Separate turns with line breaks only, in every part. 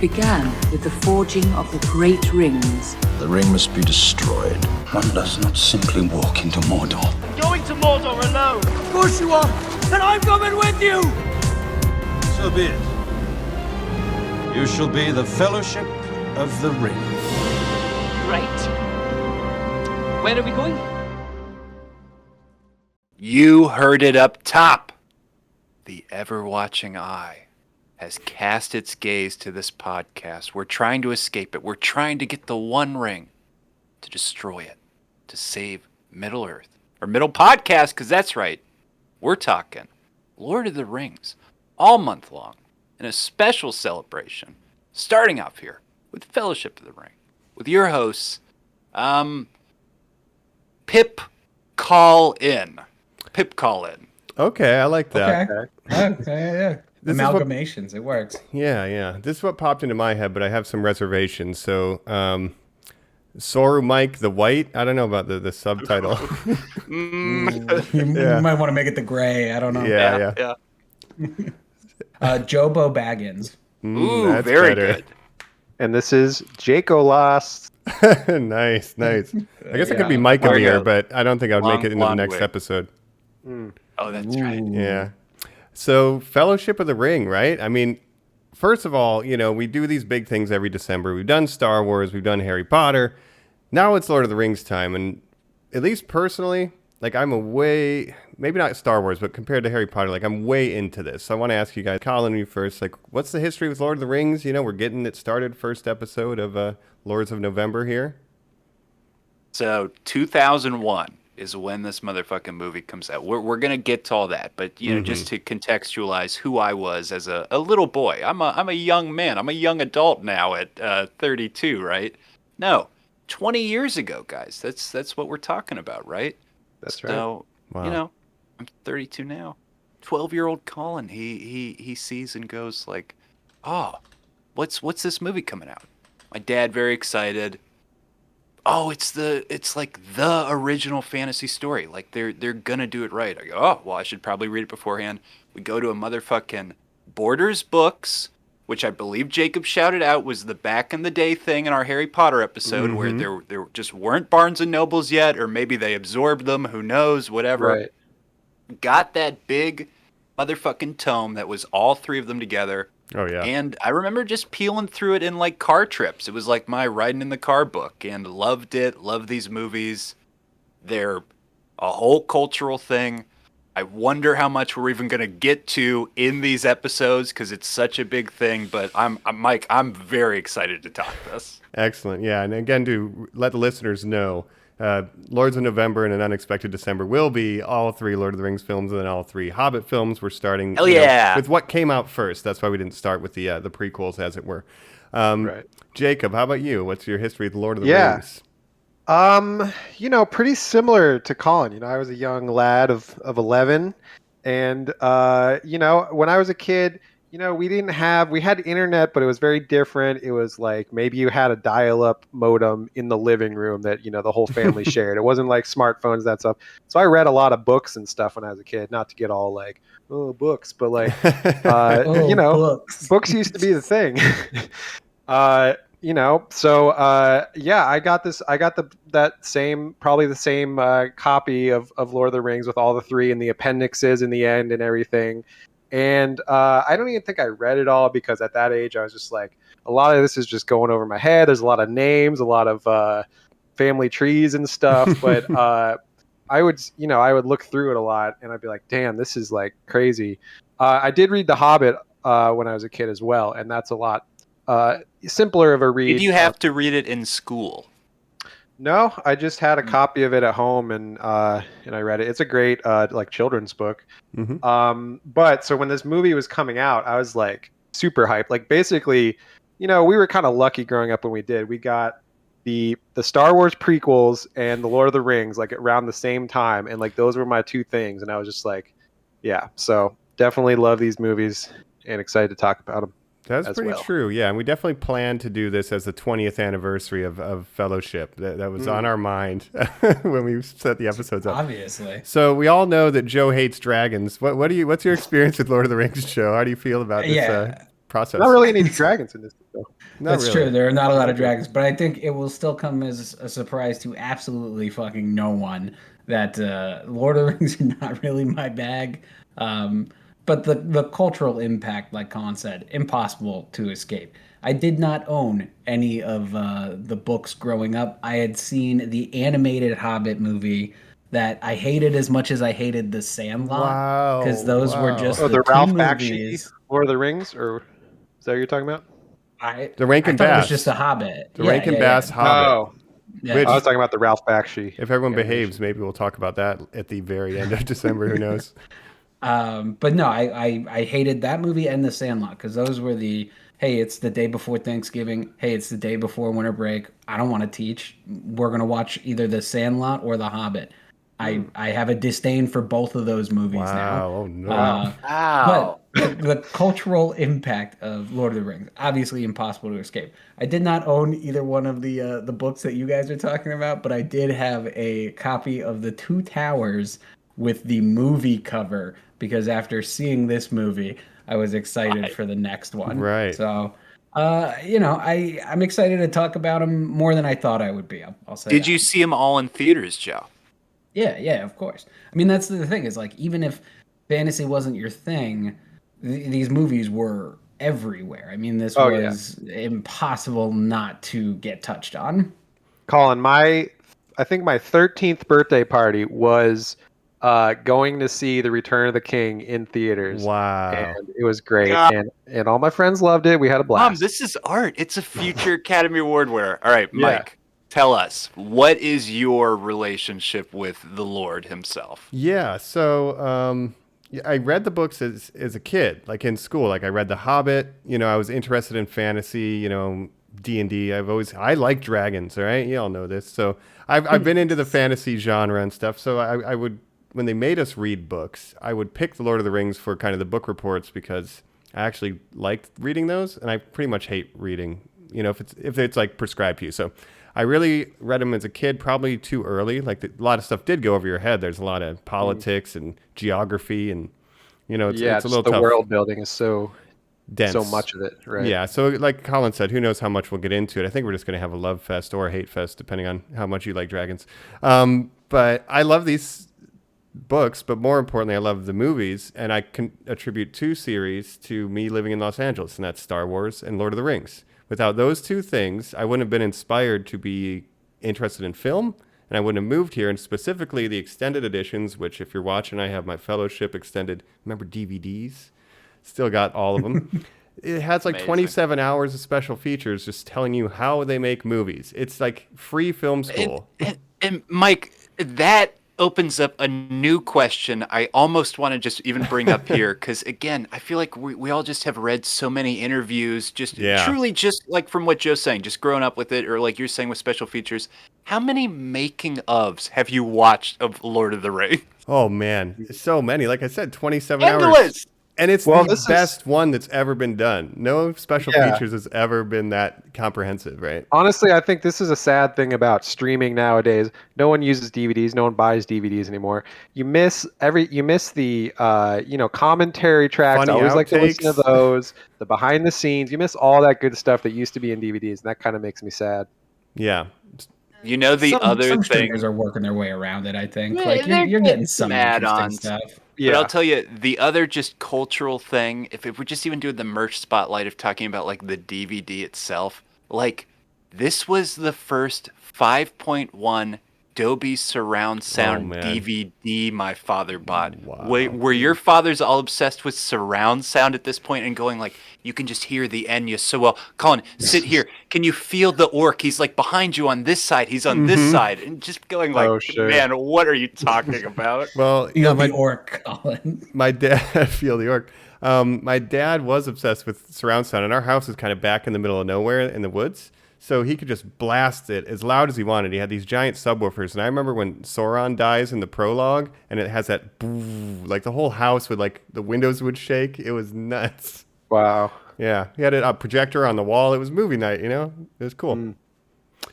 began with the forging of the Great Rings.
The ring must be destroyed.
One does not simply walk into Mordor.
I'm going to Mordor alone.
Of course you are, and I'm coming with you.
So be it. You shall be the Fellowship of the Ring.
Right. Where are we going?
You heard it up top. The ever-watching eye has cast its gaze to this podcast. We're trying to escape it. We're trying to get the One Ring, to destroy it, to save Middle-earth. Or Middle Podcast, because that's right. We're talking Lord of the Rings all month long in a special celebration, starting off here with Fellowship of the Ring, with your hosts, Pip Colin. Pip Colin.
Okay, I like that.
Okay, yeah. Amalgamations, it works.
Yeah. This is what popped into my head, but I have some reservations. So, Soru Mike the White. I don't know about the subtitle.
You might want to make it the gray. I don't know.
Yeah.
Jobo Baggins.
Ooh,
that's
very
better.
good.
And this is Jaco Lost.
Nice. I guess it could be Mike Amir, but I don't think I would make it into the next episode.
Oh, that's right.
Yeah. So, Fellowship of the Ring, right? I mean, first of all, we do these big things every December. We've done Star Wars, we've done Harry Potter. Now it's Lord of the Rings time. And at least personally, I'm maybe not Star Wars, but compared to Harry Potter, I'm way into this. So I want to ask you guys, Colin, you first, what's the history with Lord of the Rings? We're getting it started, first episode of Lords of November here.
So 2001 is when this motherfucking movie comes out. We're gonna get to all that, but just to contextualize who I was as a little boy. I'm a young man. I'm a young adult now at 32, right? No, 20 years ago, guys. That's what we're talking about, right?
That's right.
So
Wow.
I'm 32 now. 12-year-old Colin, he sees and goes like, "Oh, what's this movie coming out?" My dad very excited. Oh, it's like the original fantasy story. They're gonna do it right. I go, oh, well, I should probably read it beforehand. We go to a motherfucking Borders Books, which I believe Jacob shouted out was the back in the day thing in our Harry Potter episode, where there just weren't Barnes and Nobles yet, or maybe they absorbed them. Who knows? Whatever.
Right.
Got that big motherfucking tome that was all three of them together.
Oh, yeah.
And I remember just peeling through it in car trips. It was like my riding in the car book, and loved it. Love these movies. They're a whole cultural thing. I wonder how much we're even going to get to in these episodes because it's such a big thing. But I'm Mike, I'm very excited to talk this.
Excellent. Yeah. And again, to let the listeners know, Lords of November and An Unexpected December will be all three Lord of the Rings films and then all three Hobbit films. We're starting with what came out first. That's why we didn't start with the prequels, as it were.
Right.
Jacob, how about you? What's your history with Lord of the Rings?
Pretty similar to Colin. I was a young lad of 11. And, when I was a kid, we had internet, but it was very different. It was like maybe you had a dial-up modem in the living room that, the whole family shared. It wasn't like smartphones, that stuff. So I read a lot of books and stuff when I was a kid, not to get all books, but books used to be the thing. I got probably the same copy of Lord of the Rings with all the three and the appendixes in the end and everything. And I don't even think I read it all because at that age I was just like, a lot of this is just going over my head. There's a lot of names, a lot of family trees and stuff. But I would look through it a lot and I'd be like, damn, this is crazy. I did read The Hobbit when I was a kid as well, and that's a lot simpler of a read.
Did you have to read it in school?
No, I just had a copy of it at home and I read it. It's a great children's book. But so when this movie was coming out, I was super hyped. Basically, we were kind of lucky growing up when we did. We got the Star Wars prequels and the Lord of the Rings around the same time, and those were my two things. And I was just yeah. So definitely love these movies and excited to talk about them.
That's pretty true, yeah. And we definitely planned to do this as the 20th anniversary of Fellowship. That was on our mind when we set the episodes up.
Obviously.
So we all know that Joe hates dragons. What's your experience with Lord of the Rings, Joe? How do you feel about this? process.
Not really any dragons in this, though.
That's true. There are not a lot of dragons, but I think it will still come as a surprise to absolutely fucking no one that Lord of the Rings are not really my bag. But the cultural impact, like Colin said, impossible to escape. I did not own any of the books growing up. I had seen the animated Hobbit movie that I hated as much as I hated The Sandlot.
Wow.
Because those were just
the
two
Ralph
movies.
Bakshi Lord of the Rings, or is that what you're talking about?
The Rankin
I thought it
Bass.
was just a Hobbit.
The Rankin Bass Hobbit.
Oh,
Yeah.
Which-
I was talking about the Ralph Bakshi.
If everyone behaves, maybe we'll talk about that at the very end of December. Who knows?
But no, I hated that movie and The Sandlot because those were the, hey, it's the day before Thanksgiving. Hey, it's the day before winter break. I don't want to teach. We're going to watch either The Sandlot or The Hobbit. I have a disdain for both of those movies now.
Oh, no.
Wow.
But the cultural impact of Lord of the Rings, obviously impossible to escape. I did not own either one of the books that you guys are talking about, but I did have a copy of The Two Towers with the movie cover because after seeing this movie, I was excited for the next one.
Right.
So, I'm excited to talk about them more than I thought I would be. I'll say.
Did
that.
you see them all in theaters, Joe?
Yeah, of course. I mean, that's the thing is like, even if fantasy wasn't your thing, these movies were everywhere. I mean, this was impossible not to get touched on.
Colin, I think my 13th birthday party was going to see The Return of the King in theaters.
Wow.
And it was great. And all my friends loved it. We had a blast.
Mom, this is art. It's a future Academy Award winner. All right, Mike, tell us, what is your relationship with the Lord himself?
Yeah, so I read the books as a kid, like in school. Like I read The Hobbit. I was interested in fantasy. D&D. I like dragons. All right, you all know this. So I've been into the fantasy genre and stuff. So I would, when they made us read books, I would pick The Lord of the Rings for kind of the book reports because I actually liked reading those, and I pretty much hate reading. If it's like prescribed to you. So I really read them as a kid, probably too early. Like a lot of stuff did go over your head. There's a lot of politics and geography, and it's a little
the
tough.
world building is so
dense.
So much of it, right?
Yeah. So like Colin said, who knows how much we'll get into it. I think we're just going to have a love fest or a hate fest, depending on how much you like dragons. But I love these books, but more importantly, I love the movies, and I can attribute two series to me living in Los Angeles, and that's Star Wars and Lord of the Rings. Without those two things, I wouldn't have been inspired to be interested in film, and I wouldn't have moved here. And specifically the extended editions, which if you're watching, I have my Fellowship extended, remember DVDs? Still got all of them. It has like 27 hours of special features just telling you how they make movies. It's like free film school.
And Mike, that opens up a new question I almost want to just even bring up here, because again, I feel like we all just have read so many interviews, truly just like from what Joe's saying, just growing up with it, or like you're saying with special features. How many making ofs have you watched of Lord of the Rings?
Oh man, so many. Like I said, 27
Endless.
hours. And it's the best one that's ever been done. No special features has ever been that comprehensive, right?
Honestly, I think this is a sad thing about streaming nowadays. No one uses DVDs. No one buys DVDs anymore. You miss the commentary tracks.
Funny
I always like to listen to
outtakes.
those. The behind the scenes. You miss all that good stuff that used to be in DVDs, and that kind of makes me sad.
Yeah.
The other
some
thing
streamers are working their way around it. I think
Yeah,
like
they're
you're getting some
add-ons.
interesting stuff.
But I'll tell you, the other just cultural thing, if we just even do the merch spotlight of talking about like the DVD itself, like this was the first 5.1 Dolby surround sound DVD my father bought.
Wow.
Were your fathers all obsessed with surround sound at this point and going like, you can just hear the Enya so well? Colin, sit here. Can you feel the orc? He's like behind you on this side. He's on this side. And just going like, man, what are you talking about?
Well,
Feel the orc, Colin.
My dad, feel the orc. My dad was obsessed with surround sound, and our house is kind of back in the middle of nowhere in the woods. So he could just blast it as loud as he wanted. He had these giant subwoofers. And I remember when Sauron dies in the prologue and it has that boo, like the whole house would like the windows would shake. It was nuts.
Wow.
Yeah. He had a projector on the wall. It was movie night, It was cool.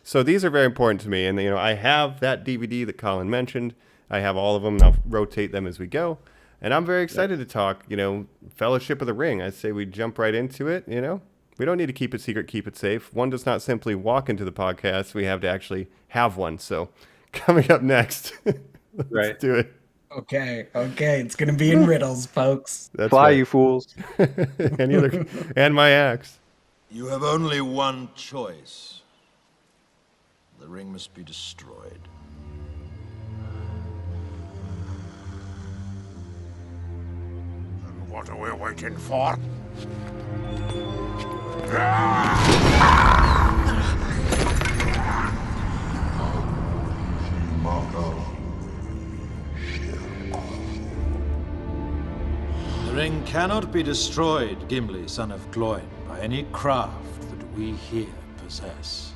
So these are very important to me. And, I have that DVD that Colin mentioned. I have all of them, and I'll rotate them as we go. And I'm very excited to talk, Fellowship of the Ring. I say we jump right into it, We don't need to keep it secret, keep it safe. One does not simply walk into the podcast. We have to actually have one. So coming up next, let's do it.
Okay. It's going to be in riddles, folks.
That's
Fly,
right.
you fools.
And my axe.
You have only one choice. The ring must be destroyed.
And what are we waiting for?
The ring cannot be destroyed, Gimli, son of Gloin, by any craft that we here possess.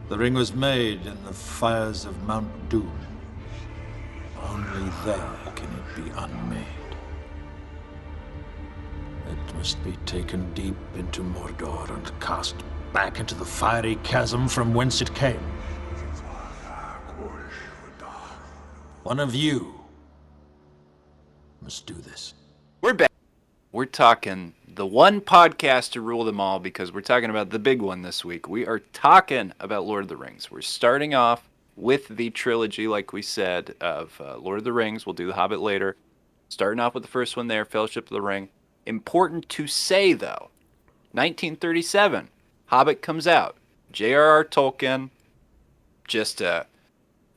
The ring was made in the fires of Mount Doom. Only there can it be unmade. It must be taken deep into Mordor and cast back into the fiery chasm from whence it came. One of you must do this.
We're back. We're talking the one podcast to rule them all because we're talking about the big one this week. We are talking about Lord of the Rings. We're starting off with the trilogy, like we said, of Lord of the Rings. We'll do The Hobbit later. Starting off with the first one there, Fellowship of the Ring. Important to say, though, 1937, Hobbit comes out. J.R.R. Tolkien, just a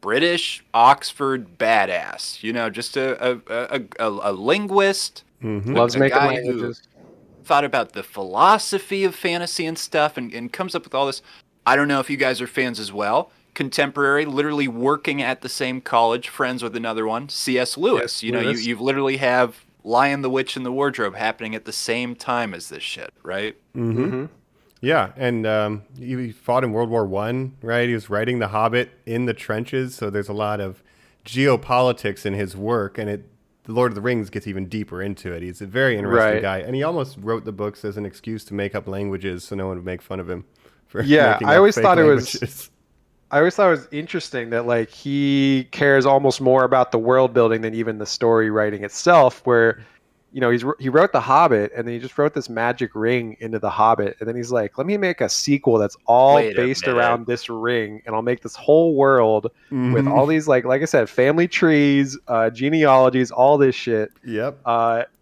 British Oxford badass. Just a linguist.
Mm-hmm.
Loves
a
making
guy
languages.
who thought about the philosophy of fantasy and stuff and comes up with all this. I don't know if you guys are fans as well. Contemporary, literally working at the same college, friends with another one, C.S. Lewis.
Lewis.
You've literally have Lion, the Witch, and the Wardrobe happening at the same time as this shit, right?
Mm-hmm. Yeah, and he fought in World War I, right? He was writing The Hobbit in the trenches, so there's a lot of geopolitics in his work, and The Lord of the Rings gets even deeper into it. He's a very interesting guy, and he almost wrote the books as an excuse to make up languages so no one would make fun of him for making
I
up
always
fake
thought
languages.
I always thought it was interesting that he cares almost more about the world building than even the story writing itself, where he wrote The Hobbit and then he just wrote this magic ring into The Hobbit, and then he's like, let me make a sequel that's all
Wait a
based
minute.
around this ring, and I'll make this whole world with all these like I said, family trees, genealogies, all this shit.
Yep.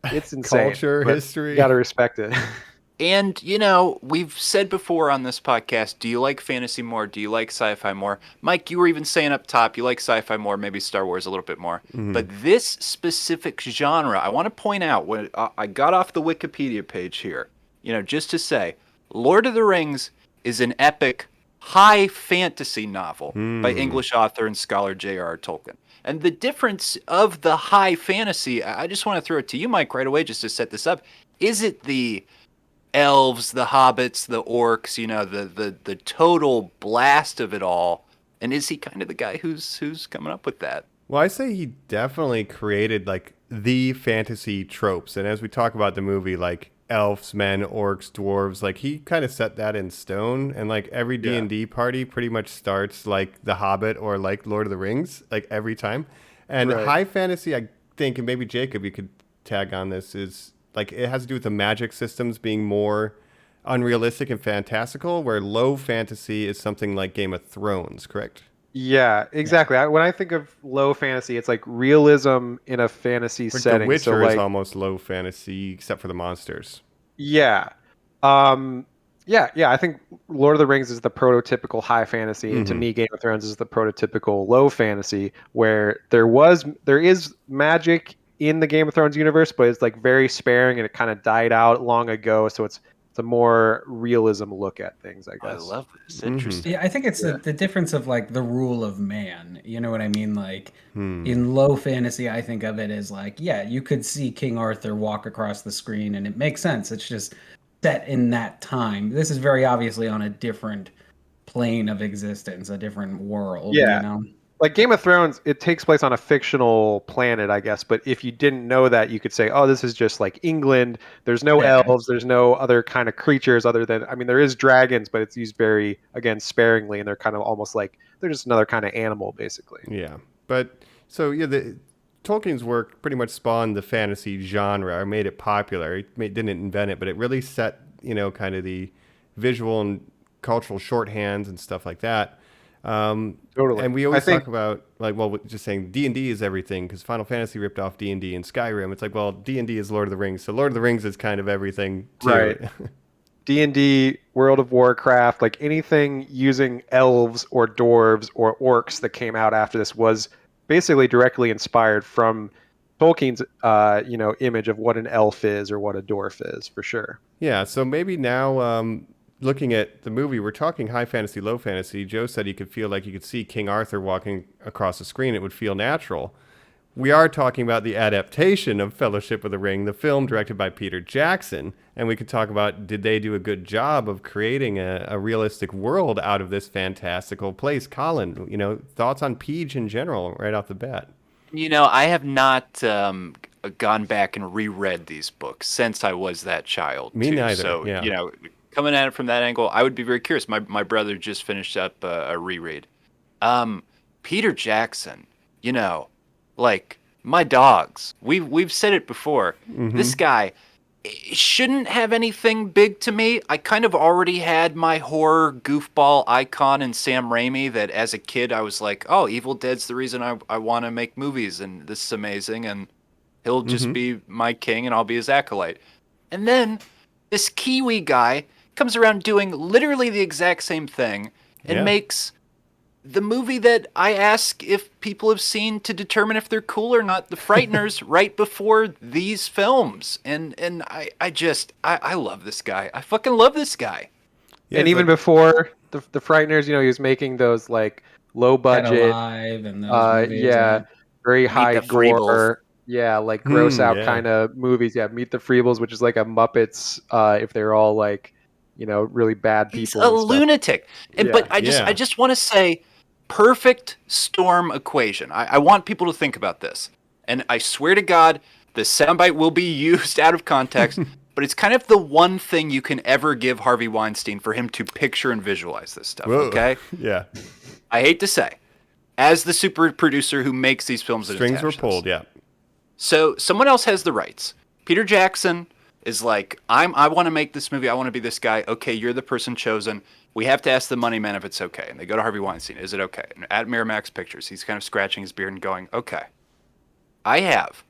It's insane.
Culture,
but
history.
You gotta respect it.
And, we've said before on this podcast, do you like fantasy more? Do you like sci-fi more? Mike, you were even saying up top, you like sci-fi more, maybe Star Wars a little bit more.
Mm-hmm.
But this specific genre, I want to point out, when I got off the Wikipedia page here, just to say, Lord of the Rings is an epic high fantasy novel by English author and scholar J.R.R. Tolkien. And the difference of the high fantasy, I just want to throw it to you, Mike, right away, just to set this up. Is it the elves, the hobbits, the orcs, the total blast of it all? And is he kind of the guy who's coming up with that?
Well, I say he definitely created the fantasy tropes. And as we talk about the movie, elves, men, orcs, dwarves, he kind of set that in stone. And every D&D party pretty much starts like The Hobbit or Lord of the Rings, every time. And high fantasy, I think, and maybe Jacob, you could tag on this, is it has to do with the magic systems being more unrealistic and fantastical, where low fantasy is something like Game of Thrones, correct?
Yeah, exactly. When I think of low fantasy, it's realism in a fantasy setting.
The Witcher
so
is almost low fantasy, except for the monsters.
Yeah. I think Lord of the Rings is the prototypical high fantasy, and to me, Game of Thrones is the prototypical low fantasy, where there is magic in the Game of Thrones universe, but it's very sparing and it kind of died out long ago. So it's a more realism look at things, I guess.
I love this. Interesting.
Yeah, I think it's the difference of the rule of man. You know what I mean? In low fantasy, I think of it as you could see King Arthur walk across the screen and it makes sense. It's just set in that time. This is very obviously on a different plane of existence, a different world.
Yeah. Game of Thrones, it takes place on a fictional planet, I guess. But if you didn't know that, you could say, oh, this is just England. There's no elves. There's no other kind of creatures other than, there is dragons, but it's used very, again, sparingly. And they're kind of almost they're just another kind of animal, basically.
Yeah. But so, Tolkien's work pretty much spawned the fantasy genre, or made it popular. Didn't invent it, but it really set, kind of the visual and cultural shorthands and stuff like that.
Totally.
And we always talk about, just saying D&D is everything, because Final Fantasy ripped off D&D and Skyrim. It's like, well, D&D is Lord of the Rings, so Lord of the Rings is kind of everything, too.
Right. D&D, World of Warcraft, like anything using elves or dwarves or orcs that came out after this was basically directly inspired from Tolkien's, image of what an elf is or what a dwarf is, for sure.
Yeah, so maybe now, looking at the movie, we're talking high fantasy, low fantasy. Joe said he could feel like you could see King Arthur walking across the screen. It would feel natural. We are talking about the adaptation of Fellowship of the Ring, the film directed by Peter Jackson. And we could talk about, did they do a good job of creating a realistic world out of this fantastical place? Colin, thoughts on Peach in general right off the bat?
I have not gone back and reread these books since I was that child.
Me neither.
So,
yeah.
Coming at it from that angle, I would be very curious. My brother just finished up a reread. Peter Jackson, like my dogs. We've said it before.
Mm-hmm.
This guy shouldn't have anything big to me. I kind of already had my horror goofball icon in Sam Raimi that as a kid I was like, oh, Evil Dead's the reason I want to make movies and this is amazing and he'll just be my king and I'll be his acolyte. And then this Kiwi guy comes around doing literally the exact same thing and makes the movie that I ask if people have seen to determine if they're cool or not, The Frighteners, right before these films. And I love this guy. I fucking love this guy.
Yeah, and even before the Frighteners, he was making those like low budget,
Alive and those movies,
very high gore, like gross out kind of movies. Yeah, Meet the Freebles, which is like a Muppets if they're all like, really bad people.
He's a lunatic. But I just want to say, perfect storm equation. I want people to think about this. And I swear to God, the soundbite will be used out of context, but it's kind of the one thing you can ever give Harvey Weinstein for him to picture and visualize this stuff, okay?
Yeah.
I hate to say, as the super producer who makes these films...
Strings were pulled, yeah.
So someone else has the rights. Peter Jackson is like, I want to make this movie, I want to be this guy. Okay, you're the person chosen. We have to ask the money man if it's okay. And they go to Harvey Weinstein. Is it okay? And at Miramax Pictures, he's kind of scratching his beard and going, okay, I have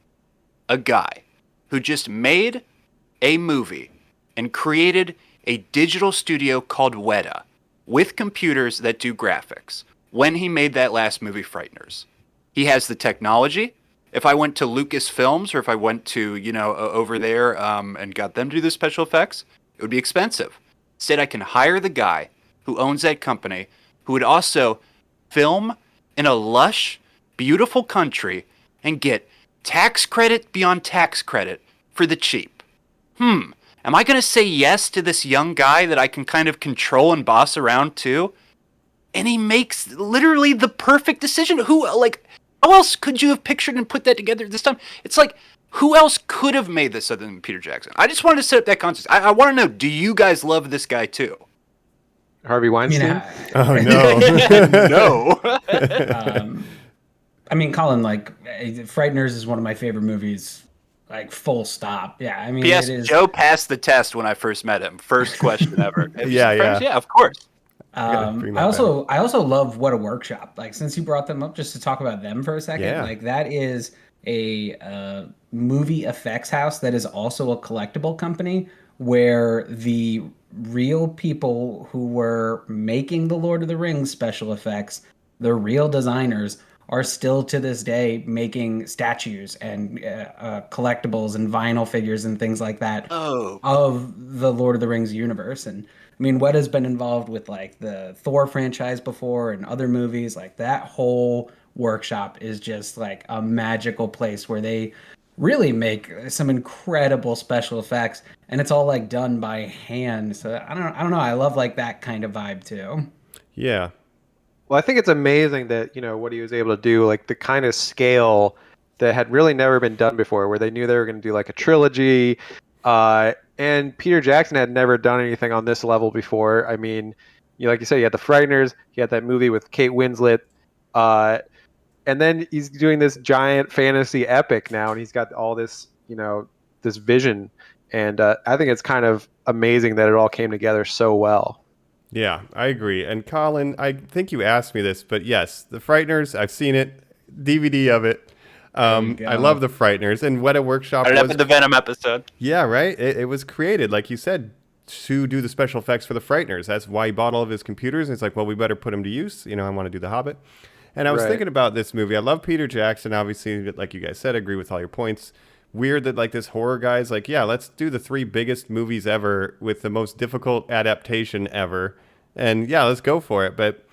a guy who just made a movie and created a digital studio called Weta with computers that do graphics when he made that last movie, Frighteners. He has the technology. If I went to Lucasfilms or if I went to, over there and got them to do the special effects, it would be expensive. Instead, I can hire the guy who owns that company, who would also film in a lush, beautiful country and get tax credit beyond tax credit for the cheap. Am I going to say yes to this young guy that I can kind of control and boss around too? And he makes literally the perfect decision. How else could you have pictured and put that together this time? It's like, who else could have made this other than Peter Jackson? I just wanted to set up that context. I want to know, do you guys love this guy too?
Harvey Weinstein?
Oh, no.
No.
Colin, Frighteners is one of my favorite movies, full stop. Yeah,
P.S.
it is...
Joe passed the test when I first met him. First question ever.
Yeah,
of course.
I also love What a Workshop. Since you brought them up, just to talk about them for a second, that is a movie effects house that is also a collectible company where the real people who were making the Lord of the Rings special effects, the real designers, are still to this day making statues and collectibles and vinyl figures and things like that of the Lord of the Rings universe. And Weta's been involved with the Thor franchise before and other movies. That whole workshop is just a magical place where they really make some incredible special effects, and it's all done by hand. So I don't know. I love that kind of vibe too.
Yeah.
Well, I think it's amazing that, what he was able to do, the kind of scale that had really never been done before, where they knew they were going to do a trilogy. And Peter Jackson had never done anything on this level before. Like you said, you had The Frighteners, you had that movie with Kate Winslet. and then he's doing this giant fantasy epic now, and he's got all this, this vision, and I think it's kind of amazing that it all came together so well.
Yeah, I agree. And Colin, I think you asked me this, but yes, The Frighteners, I've seen it, DVD of it. I love The Frighteners, and Weta Workshop
Right up in the Venom episode.
Yeah, right? It was created, like you said, to do the special effects for The Frighteners. That's why he bought all of his computers, and it's like, well, we better put them to use. I want to do The Hobbit. And I was thinking about this movie. I love Peter Jackson, obviously, like you guys said, I agree with all your points. Weird that like this horror guy's like, yeah, let's do the 3 biggest movies ever with the most difficult adaptation ever. And yeah, let's go for it. But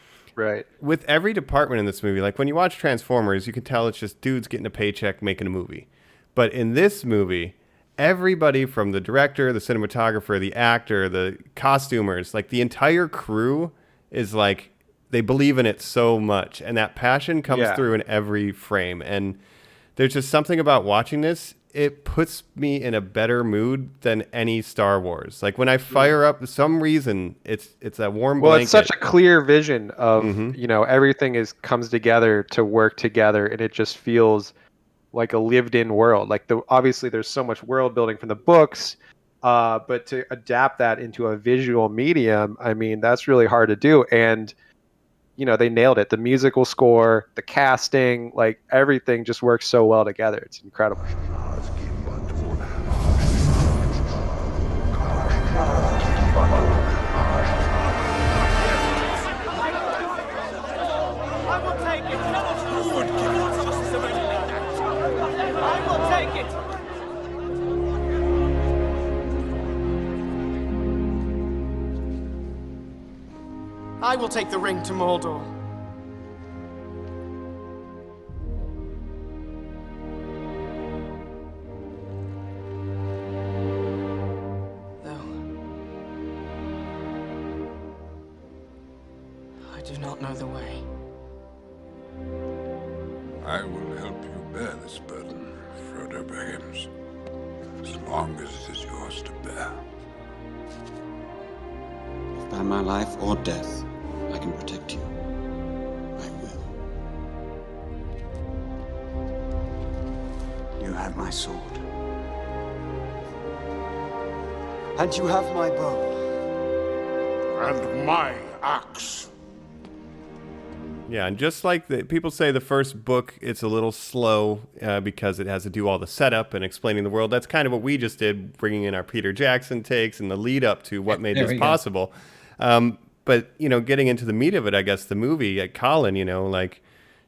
with every department in this movie, like when you watch Transformers, you can tell it's just dudes getting a paycheck making a movie. But in this movie, everybody from the director, the cinematographer, the actor, the costumers, like the entire crew is like, they believe in it so much. And that passion comes through in every frame. And there's just something about watching this. It puts me in a better mood than any Star Wars. Like when I fire up, for some reason, it's a warm blanket.
Well, it's such a clear vision of, everything comes together to work together, and it just feels like a lived-in world. Like obviously there's so much world building from the books, but to adapt that into a visual medium, I mean, that's really hard to do. And they nailed it. The musical score, the casting, like everything just works so well together. It's incredible.
I will take the ring to Mordor. Though I do not know the way.
I will help you bear this burden, Frodo Baggins, as long as it is yours to bear.
If by my life or death I can protect you, I will. You have my sword. And you have my bow.
And my axe.
Yeah, and just like people say the first book, it's a little slow because it has to do all the setup and explaining the world. That's kind of what we just did, bringing in our Peter Jackson takes and the lead up to what made this possible. But, getting into the meat of it, I guess, the movie, Colin, like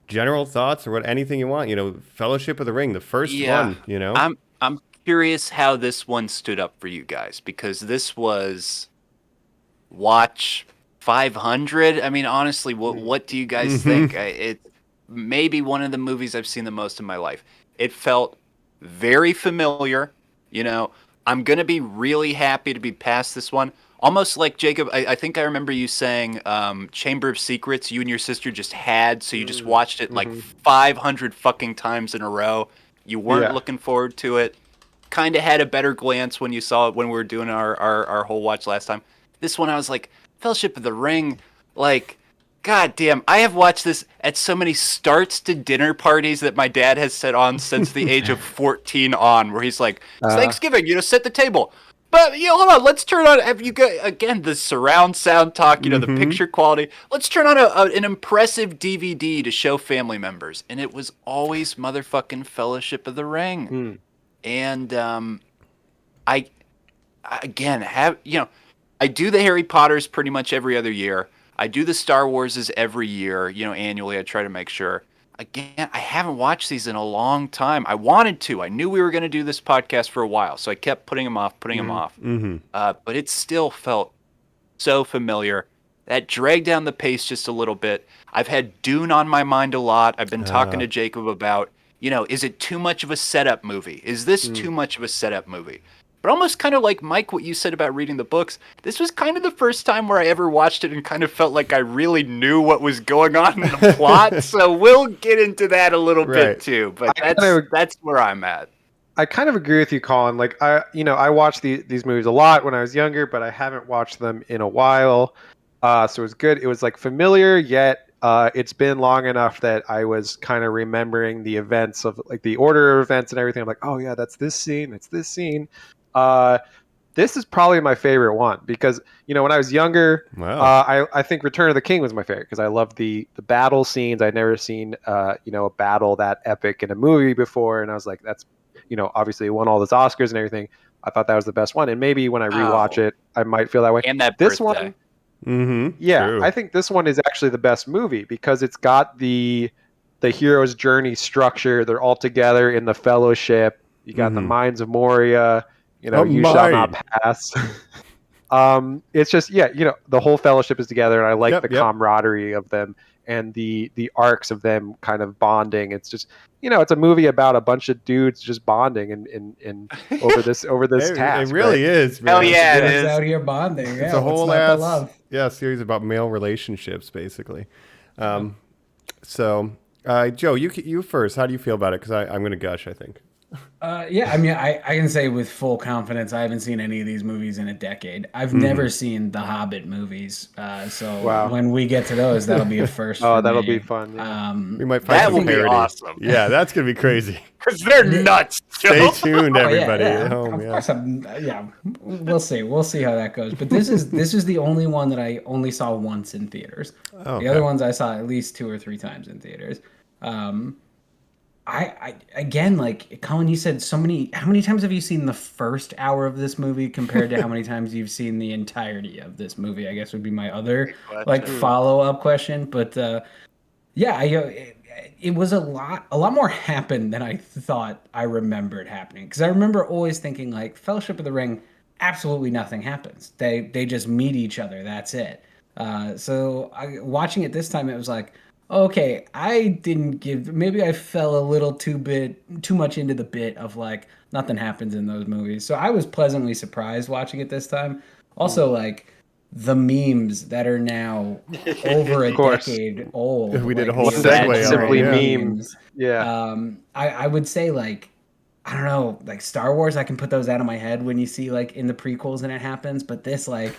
general thoughts or anything you want, Fellowship of the Ring, the first one,
I'm curious how this one stood up for you guys, because this was watch 500. I mean, honestly, what do you guys think? It's maybe one of the movies I've seen the most in my life. It felt very familiar. I'm going to be really happy to be past this one. Almost like Jacob, I think I remember you saying Chamber of Secrets, you and your sister just had, so you just watched it like 500 fucking times in a row. You weren't looking forward to it. Kind of had a better glance when you saw it when we were doing our whole watch last time. This one I was like, Fellowship of the Ring, like, god damn, I have watched this at so many starts to dinner parties that my dad has set on since the age of 14 on, where he's like, it's Thanksgiving, set the table. But, hold on, let's turn on, have you got, again, the surround sound talk, the picture quality. Let's turn on an impressive DVD to show family members. And it was always motherfucking Fellowship of the Ring. And I do the Harry Potters pretty much every other year. I do the Star Warses every year, annually. I try to make sure. Again, I haven't watched these in a long time. I wanted to. I knew we were going to do this podcast for a while, so I kept putting them off. But it still felt so familiar. That dragged down the pace just a little bit. I've had Dune on my mind a lot. I've been talking to Jacob about, is it too much of a setup movie? Is this too much of a setup movie? But almost kind of like, Mike, what you said about reading the books, this was kind of the first time where I ever watched it and kind of felt like I really knew what was going on in the plot. So we'll get into that a little bit too. But that's where I'm at.
I kind of agree with you, Colin. Like, I watched these movies a lot when I was younger, but I haven't watched them in a while. So it was good. It was like familiar, yet it's been long enough that I was kind of remembering the events of like the order of events and everything. I'm like, oh yeah, that's this scene. That's this scene. This is probably my favorite one because when I was younger, I think Return of the King was my favorite because I loved the battle scenes. I'd never seen a battle that epic in a movie before, and I was like, that's obviously it won all those Oscars and everything. I thought that was the best one, and maybe when I rewatch it, I might feel that way.
And that
this
birthday.
one,
true.
I think this one is actually the best movie because it's got the hero's journey structure. They're all together in the Fellowship. You got the Mines of Moria. You shall not pass. It's just the whole Fellowship is together, and I like the camaraderie of them and the arcs of them kind of bonding. It's just it's a movie about a bunch of dudes just bonding and over this task.
It really is. Man.
Hell yeah, it is
out here bonding.
It's a whole series about male relationships, basically. So, Joe, you first. How do you feel about it? Because I'm going to gush, I think.
I can say with full confidence I haven't seen any of these movies in a decade. I've never seen the Hobbit movies, so when we get to those, that'll be a first.
That'll be fun. Yeah.
We might find
that
some
will be
parody.
awesome.
Yeah, that's gonna be crazy.
Because they're nuts.
Stay tuned, everybody at home.
Of course, we'll see. We'll see how that goes. But this is the only one that I only saw once in theaters. The other ones I saw at least 2 or 3 times in theaters. I again, like Colin, you said how many times have you seen the first hour of this movie compared to how many times you've seen the entirety of this movie? I guess would be my other follow-up question. But it was a lot more happened than I thought I remembered happening. Because I remember always thinking like Fellowship of the Ring, absolutely nothing happens. They just meet each other. That's it. So watching it this time, it was like, okay, maybe I fell a little too much into the bit of like nothing happens in those movies. So I was pleasantly surprised watching it this time. Also, like the memes that are now over a decade old.
We did a
like,
whole segue
simply
memes.
Yeah.
I would say like, I don't know, like Star Wars, I can put those out of my head when you see like in the prequels and it happens. But this, like,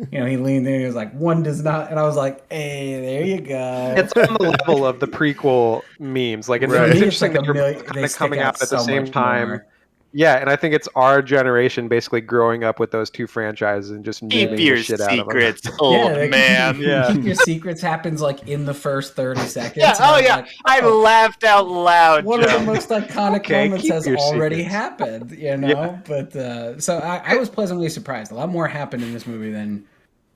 he leaned in and he was like, one does not. And I was like, hey, there you go.
It's on the level of the prequel memes. Like, it's interesting that they're kind of coming out at the same time.
More.
Yeah, and I think it's our generation basically growing up with those two franchises and just
keep
naming
your
the shit out of them.
secrets, old man.
Keep your secrets happens like in the first 30 seconds.
Yeah, like, I laughed out loud.
One of the most iconic moments has already happened,
Yeah.
But so I was pleasantly surprised. A lot more happened in this movie than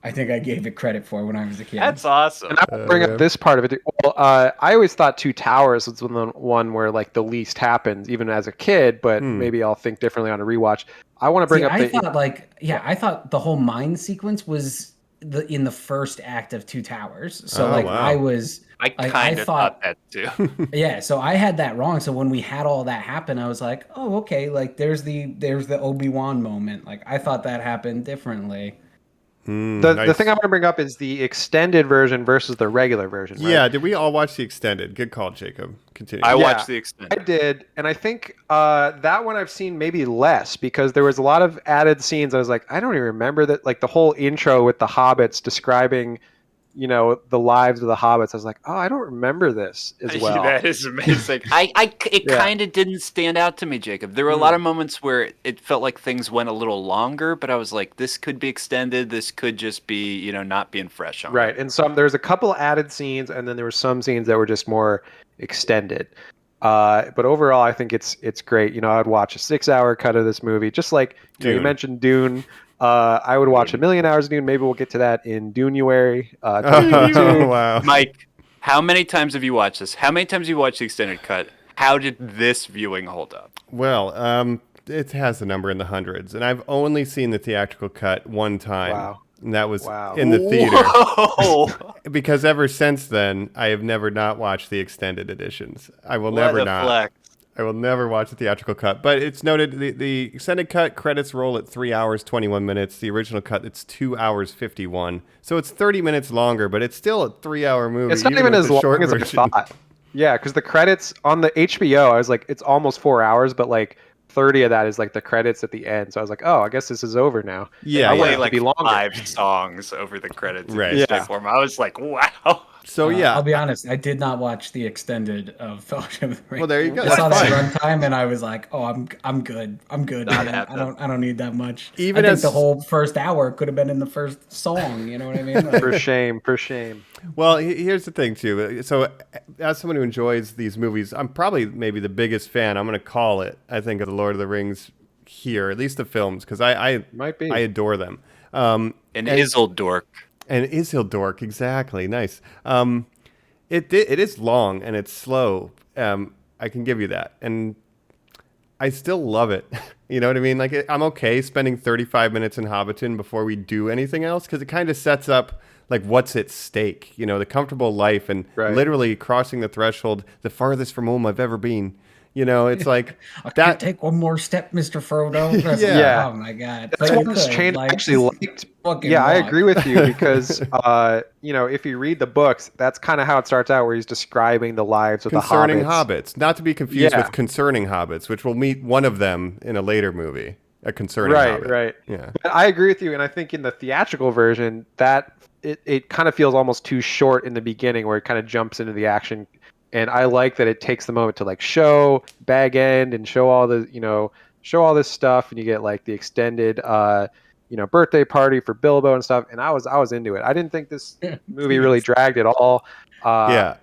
I think I gave it credit for when I was a kid.
That's awesome.
And I will bring up this part of it. Well, I always thought Two Towers was the one where like the least happens, even as a kid. But maybe I'll think differently on a rewatch. I want to bring up.
I thought the whole mine sequence was in the first act of Two Towers. So
I kind of thought that too.
Yeah, so I had that wrong. So when we had all that happen, I was like, oh, okay, like there's the Obi-Wan moment. Like I thought that happened differently.
The thing I want to bring up is the extended version versus the regular version. Right?
Yeah, did we all watch the extended? Good call, Jacob. Continue.
I watched the extended.
I did, and I think that one I've seen maybe less because there was a lot of added scenes. I was like, I don't even remember that. Like the whole intro with the hobbits describing, the lives of the hobbits. I was like, oh, I don't remember this as well.
That is amazing. It kind of didn't stand out to me, Jacob. There were a lot of moments where it felt like things went a little longer, but I was like, this could be extended. This could just be, not being fresh on.
Right, and there's a couple added scenes, and then there were some scenes that were just more extended. But overall, I think it's great. I'd watch a 6-hour cut of this movie, just like you mentioned Dune. I would watch 1,000,000 hours of Dune. Maybe we'll get to that in Dunuary.
Wow.
Mike, how many times have you watched this? How many times have you watched the extended cut? How did this viewing hold up?
Well, it has a number in the hundreds, and I've only seen the theatrical cut one time.
Wow.
And that was in the theater.
Whoa.
Because ever since then, I have never not watched the extended editions. I will never not.
Flex.
I will never watch the theatrical cut. But it's noted the extended cut credits roll at 3 hours, 21 minutes. The original cut, it's 2 hours, 51. So it's 30 minutes longer, but it's still a 3-hour movie.
It's not even as long as I thought. Yeah, because the credits on the HBO, I was like, it's almost 4 hours, but like 30 of that is like the credits at the end. So I was like, oh, I guess this is over now.
Yeah.
I played like 5 songs over the credits.
Right.
I was like, wow.
So yeah,
I'll be honest. I did not watch the extended of Fellowship of the Ring.
Well, there you go.
I saw
That's
that
fine.
runtime and I was like, "Oh, I'm good. I'm good.
Not
Man.
happening.
I don't need that much."
Even
I think
as-
the whole first hour could have been in the first song. You know what I mean? Like,
For shame, for shame.
Well, here's the thing too. So, as someone who enjoys these movies, I'm probably maybe the biggest fan. I'm going to call it. I think of the Lord of the Rings here, at least the films, because I
Might be.
I adore them.
And Isildur.
And Isildur, exactly. Nice. It is long and it's slow. I can give you that, and I still love it. You know what I mean? Like I'm okay spending 35 minutes in Hobbiton before we do anything else because it kind of sets up like what's at stake. You know, the comfortable life and literally crossing the threshold, the farthest from home I've ever been. You know, it's like
I can't take one more step, Mr. Frodo.
Yeah.
Oh my God.
That's one change I actually liked. Yeah, I agree with you because, you know, if you read the books, that's kind of how it starts out, where he's describing the lives of
Concerning
the
hobbits. Not to be confused with Concerning Hobbits, which we'll meet one of them in a later movie. A Concerning Hobbit.
Right.
Yeah.
But I agree with you, and I think in the theatrical version, that it kind of feels almost too short in the beginning, where it kind of jumps into the action. And I like that it takes the moment to like show Bag End and show all the, you know, show all this stuff, and you get like the extended, you know, birthday party for Bilbo and stuff. And I was into it. I didn't think this movie really dragged at all. I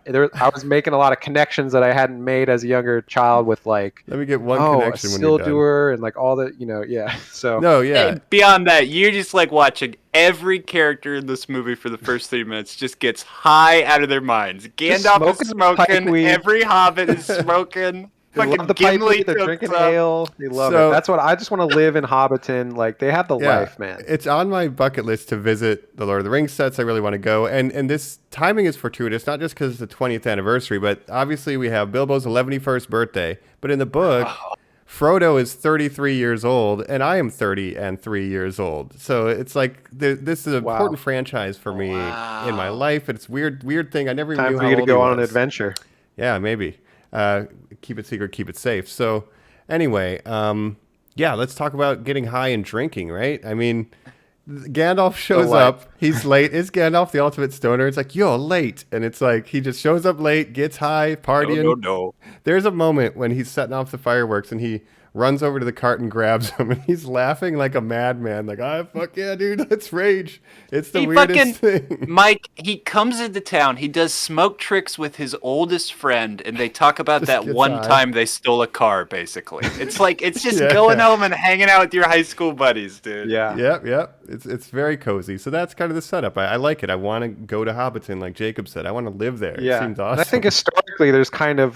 was making a lot of connections that I hadn't made as a younger child with like,
let me get one connection when you're done.
Isildur and like all the, you know, So
Hey, beyond that, you're just like watching every character in this movie for the first 3 minutes just gets high out of their minds. Gandalf is smoking. Every Hobbit is smoking.
They love the pipe weed, they're drinking ale. They love it. That's what I just want to live in Hobbiton. Like they have the life, man.
It's on my bucket list to visit the Lord of the Rings sets. I really want to go, and this timing is fortuitous, not just because it's the 20th anniversary, but obviously we have Bilbo's 11st birthday. But in the book, Frodo is 33 years old, and I am 33 years old. So it's like this is an important franchise for me in my life. It's weird thing. I never even knew how old he was.
Time for you to go on an adventure.
Yeah, maybe. Keep it secret, keep it safe. So anyway, let's talk about getting high and drinking, right? I mean, Gandalf shows up. He's late. Is Gandalf the ultimate stoner? It's like, you're late. And it's like, he just shows up late, gets high, partying.
No.
There's a moment when he's setting off the fireworks and he runs over to the cart and grabs him, and he's laughing like a madman. Like, fuck yeah, dude, let's rage. It's the weirdest thing.
Mike, he comes into town. He does smoke tricks with his oldest friend, and they talk about that one time they stole a car, basically. It's like, it's just going home and hanging out with your high school buddies, dude.
Yeah.
Yep. It's very cozy. So that's kind of the setup. I like it. I want to go to Hobbiton, like Jacob said. I want to live there.
Yeah.
It seems awesome.
And I think historically there's kind of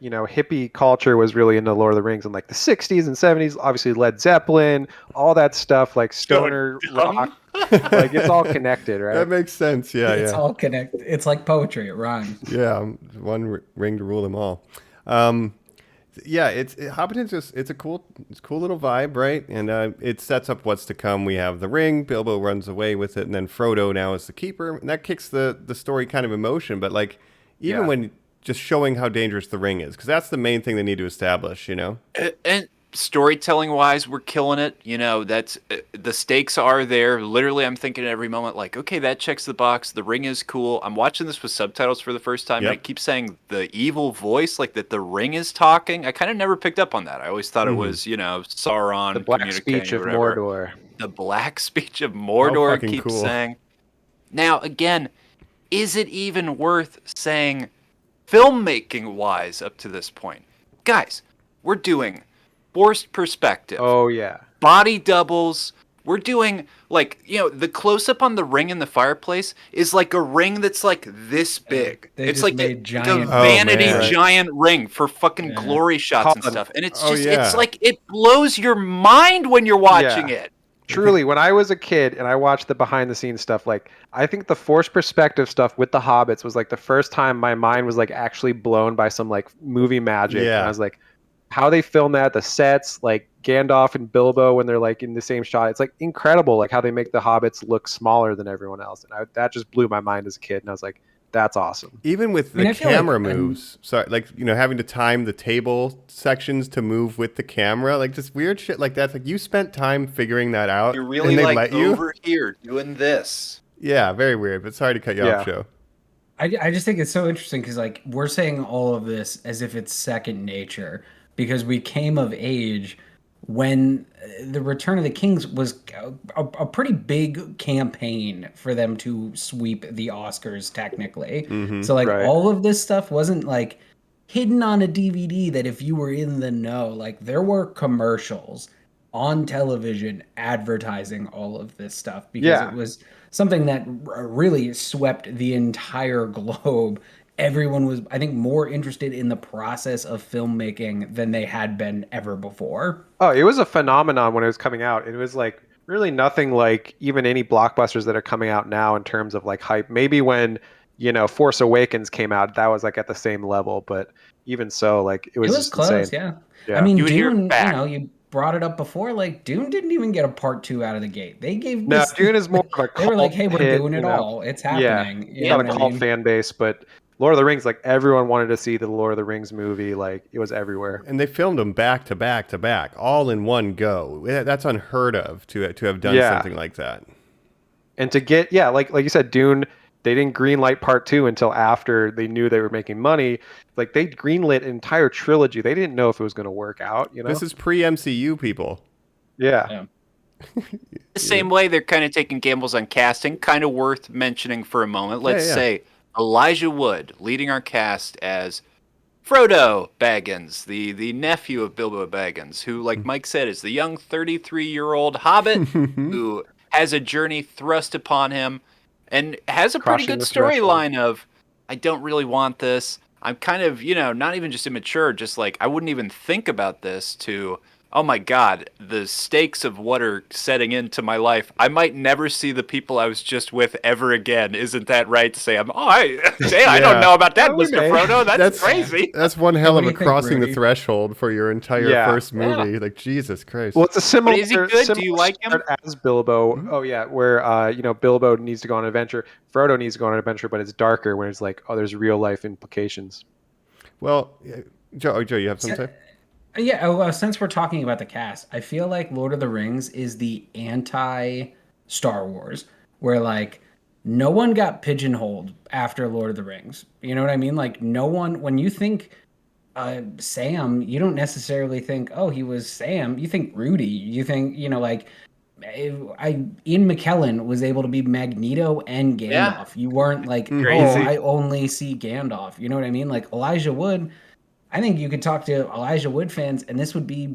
you know, hippie culture was really into Lord of the Rings in like the 60s and 70s. Obviously Led Zeppelin, all that stuff, like stoner rock. Like it's all connected, right?
That makes sense. Yeah,
it's all connected. It's like poetry. It rhymes.
Yeah, one ring to rule them all. Hobbiton's it's a cool little vibe, right? And it sets up what's to come. We have the ring. Bilbo runs away with it, and then Frodo now is the keeper, and that kicks the story kind of in motion. But like even when just showing how dangerous the ring is, because that's the main thing they need to establish, you know.
And storytelling wise, we're killing it. You know, that's the stakes are there. Literally, I'm thinking at every moment, like, okay, that checks the box. The ring is cool. I'm watching this with subtitles for the first time, and I keep saying the evil voice, like that the ring is talking. I kind of never picked up on that. I always thought it was, you know, Sauron.
The black speech of Mordor.
The black speech of Mordor keeps saying. Now, again, is it even worth saying filmmaking wise up to this point? Guys, we're doing forced perspective.
Oh, yeah.
Body doubles. We're doing, like, you know, the close-up on the ring in the fireplace is like a ring that's like this big. It's like a vanity giant ring for fucking glory shots and stuff. And it's just, it's like, it blows your mind when you're watching it.
Truly, when I was a kid and I watched the behind-the-scenes stuff, like, I think the forced perspective stuff with the Hobbits was like the first time my mind was like actually blown by some like movie magic. And I was like, how they film that, the sets, like Gandalf and Bilbo when they're like in the same shot, it's like incredible, like how they make the Hobbits look smaller than everyone else. And that just blew my mind as a kid. And I was like, that's awesome.
Even with the camera moves, like, you know, having to time the table sections to move with the camera, like just weird shit like that. It's like you spent time figuring that out.
You're really
and they
like
let you
over here doing this.
Yeah, very weird, but sorry to cut you off, Joe.
I just think it's so interesting because like we're saying all of this as if it's second nature because we came of age when the Return of the Kings was a pretty big campaign for them to sweep the Oscars technically. So like
Right.
all of this stuff wasn't like hidden on a DVD that if you were in the know, like there were commercials on television advertising all of this stuff because
Yeah.
it was something that really swept the entire globe. Everyone was, I think, more interested in the process of filmmaking than they had been ever before.
Oh, it was a phenomenon when it was coming out. It was like really nothing like even any blockbusters that are coming out now in terms of like hype. Maybe when, Force Awakens came out, that was like at the same level, but even so, like it
It
was
was
just insane.
close, yeah. I
Yeah.
mean,
You would hear
Dune,
back.
you brought it up before, like Dune didn't even get a part two out of the gate. They gave
No,
this,
Dune is more of a
they were like,
cult
hey, we're
hit,
doing it all. It's
Yeah,
happening.
it's
You
got
know
a
what I
cult
mean?
fan base, but Lord of the Rings, like everyone wanted to see the Lord of the Rings movie. Like it was everywhere.
And they filmed them back to back to back, all in one go. That's unheard of to have done
Yeah.
something like that.
And to get, like you said, Dune, they didn't greenlight part two until after they knew they were making money. Like they greenlit an entire trilogy. They didn't know if it was going to work out.
This is pre-MCU, people.
Yeah.
The same way they're kind of taking gambles on casting, kind of worth mentioning for a moment. Let's
Yeah.
say Elijah Wood leading our cast as Frodo Baggins, the nephew of Bilbo Baggins, who, like Mike said, is the young 33-year-old hobbit who has a journey thrust upon him and has a pretty
Crossing
good
the threshold.
storyline of, I don't really want this. I'm kind of, not even just immature, just like, I wouldn't even think about this to, oh my God, the stakes of what are setting into my life. I might never see the people I was just with ever again. Isn't that right, Sam? Oh, I don't know about that,
Yeah, we
Mr.
may.
Frodo. That's crazy.
That's one hell
what
of
do
a
you think,
crossing the
Rudy?
threshold for your entire
Yeah.
first movie. Like, Jesus Christ.
Well, it's a similar.
But is he good? Do
similar
you like him?
start as Bilbo? Oh yeah, where Bilbo needs to go on an adventure. Frodo needs to go on an adventure, but it's darker. Where it's like, oh, there's real life implications.
Well, Joe, you have something?
Yeah, since we're talking about the cast, I feel like Lord of the Rings is the anti Star Wars, where like no one got pigeonholed after Lord of the Rings. You know what I mean? Like no one, when you think Sam, you don't necessarily think, oh, he was Sam. You think Rudy. You think, like Ian McKellen was able to be Magneto and Gandalf.
Yeah.
You weren't like, oh,
Crazy.
I only see Gandalf. You know what I mean? Like Elijah Wood. I think you could talk to Elijah Wood fans, and this would be,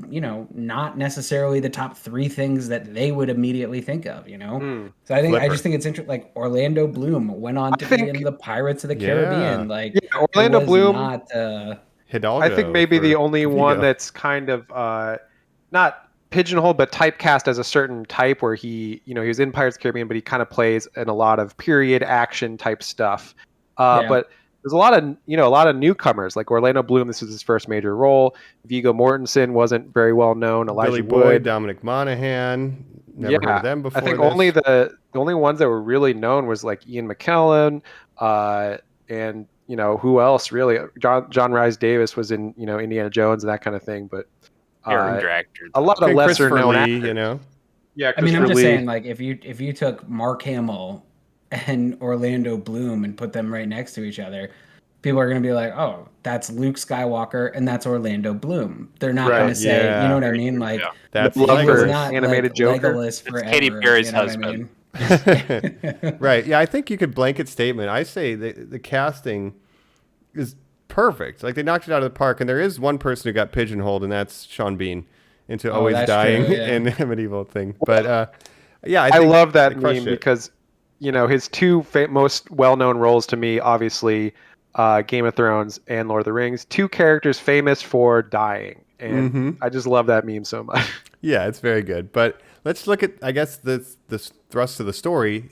not necessarily the top three things that they would immediately think of, So I just think it's interesting. Like Orlando Bloom went on to be in the Pirates of the Caribbean. Like
Orlando
it was
Bloom.
not.
Hidalgo.
I think maybe the only
Vigo.
one that's kind of not pigeonholed, but typecast as a certain type, where he was in Pirates of the Caribbean, but he kind of plays in a lot of period action type stuff. But there's a lot of newcomers like Orlando Bloom. This was his first major role. Viggo Mortensen wasn't very well known.
Billy
Elijah
Boyd,
Wood.
Dominic Monaghan. Never heard of them before.
I think
this.
only the only ones that were really known was like Ian McKellen, and who else really? John Rhys Davis was in Indiana Jones and that kind of thing, but
Aaron Director.
a lot of
Okay,
lesser
Christopher
known
Lee,
actors. Yeah,
I mean, I'm
Christopher
just
Lee.
saying, like, if you took Mark Hamill and Orlando Bloom and put them right next to each other, people are going to be like, oh, that's Luke Skywalker and that's Orlando Bloom. They're not going to say,
yeah.
you know what I mean? Like,
That's
Love
he was
for
not
animated
like
Joker.
Legolas forever.
Katy Perry's
you know what I
husband.
mean?
Right. Yeah, I think you could blanket statement. I say the casting is perfect. Like they knocked it out of the park, and there is one person who got pigeonholed, and that's Sean Bean into always
that's
dying
true, yeah.
in a medieval thing. But yeah,
I
think
love that
they crushed
meme
it.
because his two most well-known roles to me, obviously, Game of Thrones and Lord of the Rings. Two characters famous for dying, and I just love that meme so much.
Yeah, it's very good. But let's look at, I guess, the thrust of the story.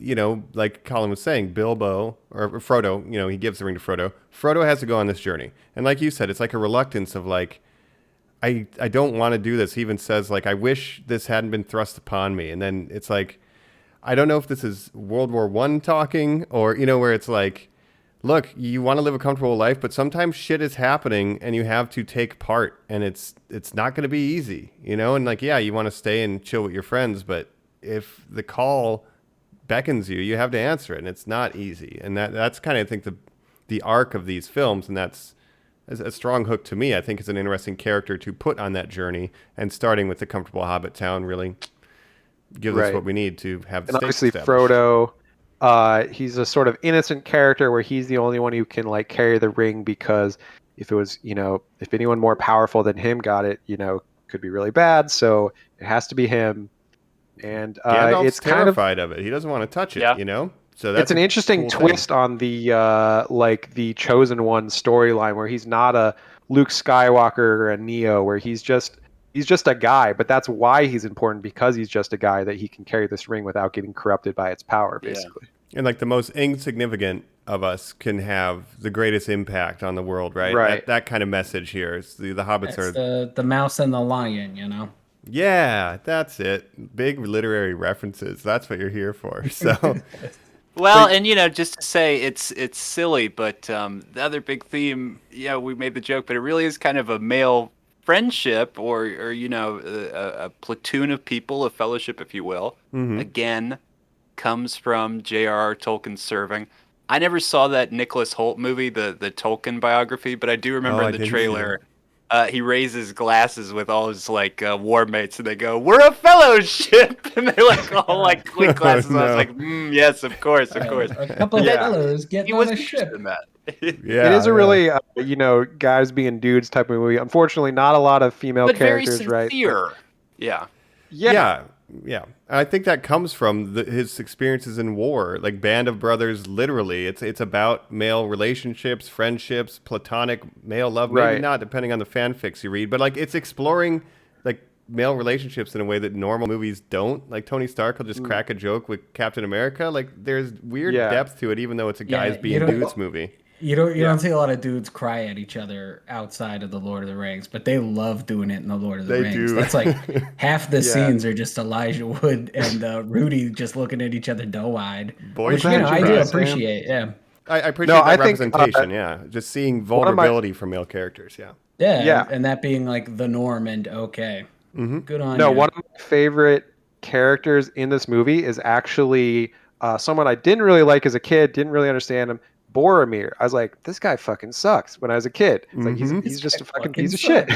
Like Colin was saying, Bilbo or Frodo. He gives the ring to Frodo. Frodo has to go on this journey, and like you said, it's like a reluctance of like, I don't want to do this. He even says like, I wish this hadn't been thrust upon me. And then it's like, I don't know if this is World War I talking or where it's like, look, you want to live a comfortable life, but sometimes shit is happening and you have to take part, and it's not going to be easy, and like, yeah, you want to stay and chill with your friends, but if the call beckons you, you have to answer it, and it's not easy. And that's kind of, I think, the arc of these films, and that's a strong hook to me. I think is an interesting character to put on that journey, and starting with the comfortable Hobbit town really gives us what we need to have the
and
stakes
obviously
established.
Frodo, he's a sort of innocent character where he's the only one who can like carry the ring, because if it was, if anyone more powerful than him got it, could be really bad. So it has to be him. And
Gandalf's
it's kind of
terrified of it. He doesn't want to touch it, So
it's an interesting twist on the the Chosen One storyline, where he's not a Luke Skywalker or a Neo, where he's just a guy, but that's why he's important, because he's just a guy that he can carry this ring without getting corrupted by its power, basically.
And like the most insignificant of us can have the greatest impact on the world, right?
Right.
That kind of message here is the hobbits
It's
are
the mouse and the lion.
Yeah, that's it. Big literary references. That's what you're here for. So
Well, and just to say it's silly, but the other big theme, we made the joke, but it really is kind of a male friendship, or a platoon of people, a fellowship, if you will. Again, comes from J.R.R. Tolkien serving. I never saw that Nicholas Hoult movie, the Tolkien biography, but I do remember in the trailer. He raises glasses with all his war mates, and they go, "We're a fellowship," and they're all clink glasses. I was like, "Yes, of course."
A couple of fellows getting on a ship.
In that.
It is a really, guys being dudes type of movie. Unfortunately, not a lot of female
but
characters,
very sincere.
right?
Yeah. I think that comes from his experiences in war, like Band of Brothers. Literally, it's about male relationships, friendships, platonic male love. Maybe not, depending on the fanfics you read, but it's exploring male relationships in a way that normal movies don't. Like Tony Stark will just crack a joke with Captain America. There's weird depth to it, even though it's a guys being dudes movie.
You don't see a lot of dudes cry at each other outside of the Lord of the Rings, but they love doing it in the Lord of the Rings.
Do.
That's half the scenes are just Elijah Wood and Rudy just looking at each other doe-eyed. Which I do appreciate. Yeah,
I appreciate that representation. Just seeing vulnerability from male characters.
Yeah, and that being the norm and okay. Good on you.
No, one of my favorite characters in this movie is actually someone I didn't really like as a kid, didn't really understand him. Boromir. I was like, this guy fucking sucks when I was a kid. It's he's just a fucking piece of shit.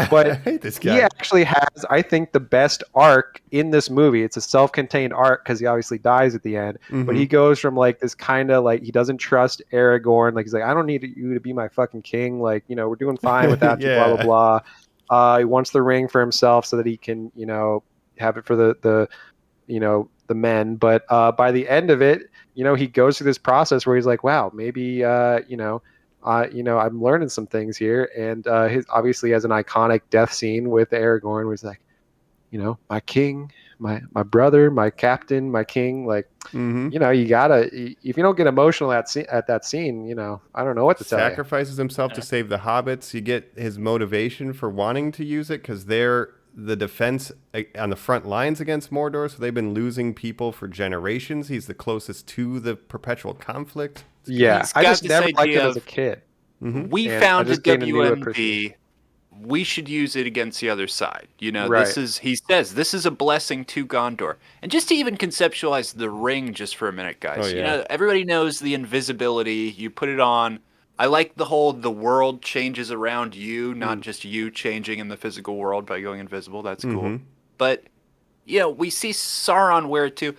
But I hate this guy.
He actually has, I think, the best arc in this movie. It's a self-contained arc because he obviously dies at the end. But he goes from this kind of he doesn't trust Aragorn. He's like, I don't need you to be my fucking king. We're doing fine without you, blah, blah, blah. He wants the ring for himself so that he can, have it for the men. But by the end of it, he goes through this process where he's like, wow, maybe, I'm learning some things here. And his obviously has an iconic death scene with Aragorn where he's like, my king, my brother, my captain, my king. You gotta, if you don't get emotional at that scene, I don't know what to tell you.
Sacrifices himself to save the hobbits. You get his motivation for wanting to use it because they're the defense on the front lines against Mordor, so they've been losing people for generations. He's the closest to the perpetual conflict.
Yeah, I just never liked it as a kid.
We founded WMD. We should use it against the other side. He says this is a blessing to Gondor. And just to even conceptualize the ring just for a minute, guys. Everybody knows the invisibility. You put it on. I like the world changes around you, not just you changing in the physical world by going invisible. That's cool. But, we see Sauron wear it too.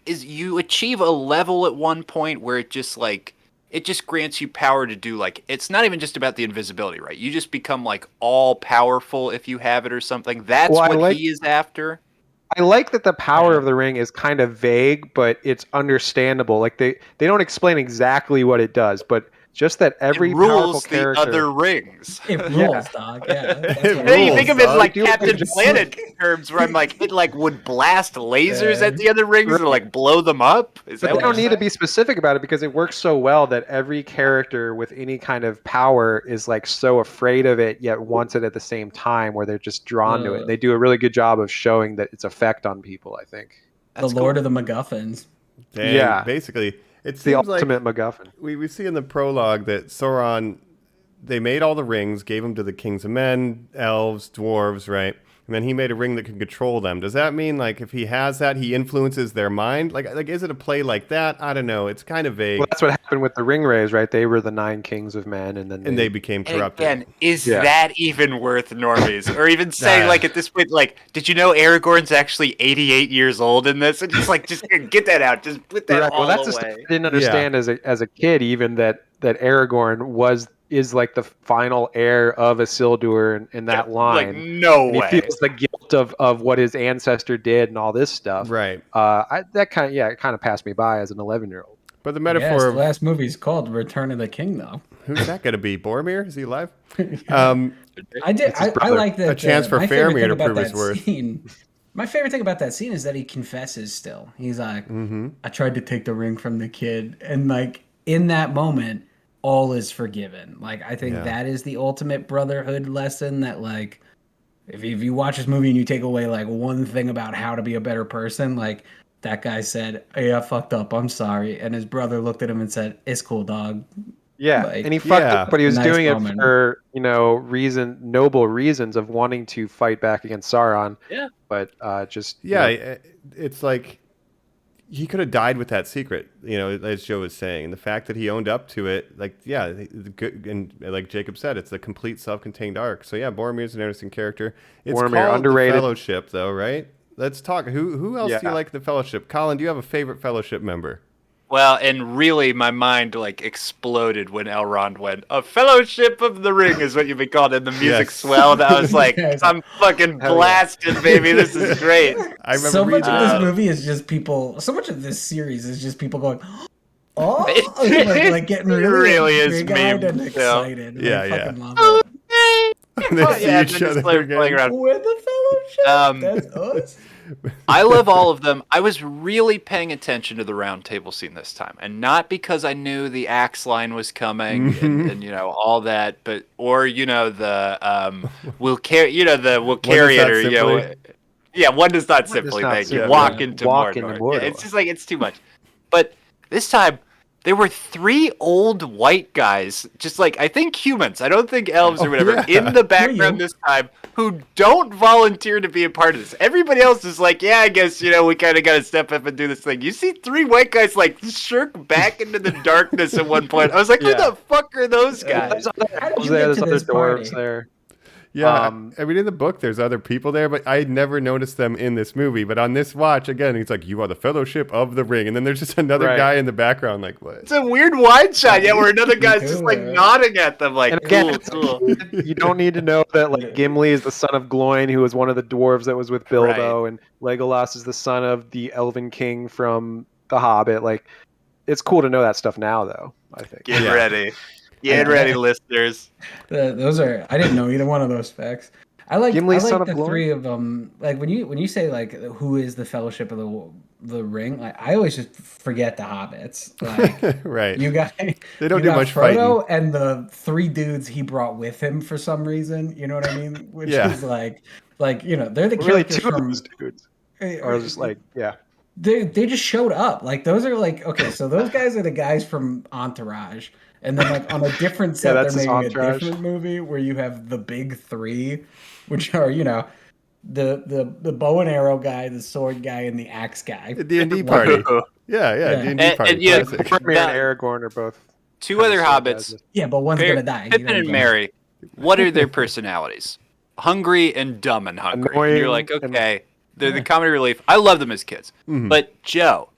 You achieve a level at one point where it just grants you power to do it's not even just about the invisibility, right? You just become all powerful if you have it or something. That's what he is after.
I like that the power of the ring is kind of vague, but it's understandable. They don't explain exactly what it does, but just that every
it
powerful
rules
character...
the other rings.
It rules, dog. Yeah.
You think of it Captain Planet terms, where I'm it would blast lasers at the other rings or blow them up.
But they don't need to be specific about it because it works so well that every character with any kind of power is so afraid of it yet wants it at the same time, where they're just drawn to it. They do a really good job of showing that its effect on people, I think.
That's Lord of the MacGuffins.
Dang, basically. It's
the ultimate MacGuffin.
We see in the prologue that Sauron, they made all the rings, gave them to the kings of men, elves, dwarves, right? and then he made a ring that can control them. Does that mean like if he has that, he influences their mind? Like is it a play like that? I don't know. It's kind of vague.
Well, that's what happened with the Ringwraiths, right? They were the 9 kings of men, and then
they became corrupted.
And again, is that even worth normies? Or even saying like at this point, like, did you know Aragorn's actually 88 years old in this? And just like, just get that out, just put that all
that's
away.
The stuff I didn't understand as a kid, even that Aragorn is like the final heir of Isildur in that line.
Like, no way.
He feels the guilt of what his ancestor did and all this stuff.
Right.
It kind of passed me by as an 11-year-old.
But the metaphor
the last movie's called Return of the King, though.
Who's that going to be? Boromir? Is he alive?
I like that.
A chance for Faramir to prove his worth.
My favorite thing about that scene is that he confesses still. He's like, I tried to take the ring from the kid. And like in that moment, all is forgiven. Like, I think that is the ultimate brotherhood lesson that like, if you watch this movie and you take away like one thing about how to be a better person, like that guy said, "Hey, I fucked up. I'm sorry." And his brother looked at him and said, "It's cool, dog."
Yeah,
like,
and he fucked up, but he was doing
moment.
it for noble reasons of wanting to fight back against Sauron.
Yeah,
but
it's like he could have died with that secret, as Joe was saying. And the fact that he owned up to it, like, and like Jacob said, it's a complete self-contained arc. So yeah, Boromir's an interesting character. It's
Boromir,
called
underrated.
The Fellowship, though, right? Let's talk. Who else do you like the Fellowship? Colin, do you have a favorite Fellowship member?
Well, and really, my mind like exploded when Elrond went, "A Fellowship of the Ring" is what you've been called, and the music swelled. I was like, "I'm fucking blasted, baby! This is great."
I remember
so much of this movie is just people. So much of this series is just people going, "Oh!" like getting really
is
big-eyed and excited.
Yeah,
fucking love it.
They see each other
playing around.
We're the Fellowship. That's us.
I love all of them. I was really paying attention to the round table scene this time, and not because I knew the axe line was coming and all that, but the will carry it. One does not simply walk into Mordor. It's just like it's too much. But this time there were 3 old white guys, just like I think humans. I don't think elves or whatever in the background this time, who don't volunteer to be a part of this. Everybody else is like, yeah, I guess, we kind of got to step up and do this thing. You see 3 white guys like shirk back into the darkness at one point. I was like, who the fuck are those guys?
There's other dwarves there.
Yeah, I mean, in the book, there's other people there, but I never noticed them in this movie. But on this watch, again, he's like, "You are the Fellowship of the Ring," and then there's just another guy in the background, like, what?
It's a weird wide shot, where another guy's just like nodding at them, like, cool.
You don't need to know that like Gimli is the son of Gloin, who was one of the dwarves that was with Bilbo, and Legolas is the son of the Elven King from The Hobbit. Like, it's cool to know that stuff now, though. I think.
Get ready. Get ready, listeners.
Those are. I didn't know either one of those facts. I like the 3 of them. Like when you say like who is the Fellowship of the Ring, like I always just forget the hobbits. Like
right.
You got
they don't do much
Frodo
fighting.
and the 3 dudes he brought with him for some reason. You know what I mean? Which is like they're the characters from
dudes. Or just like
They just showed up. Like those are like okay, so those guys are the guys from Entourage. And then, like, on a different set, they're making a different movie where you have the big 3, which are, the bow and arrow guy, the sword guy, and the axe guy.
The D&D party. D&D party.
Boromir and Aragorn are both
2 other hobbits.
Yeah, but one's going to die.
Pippin and Merry. What are their personalities? Hungry and dumb and hungry.
Annoying,
and you're like, okay, they're the comedy relief. I love them as kids.
Mm-hmm.
But, Joe,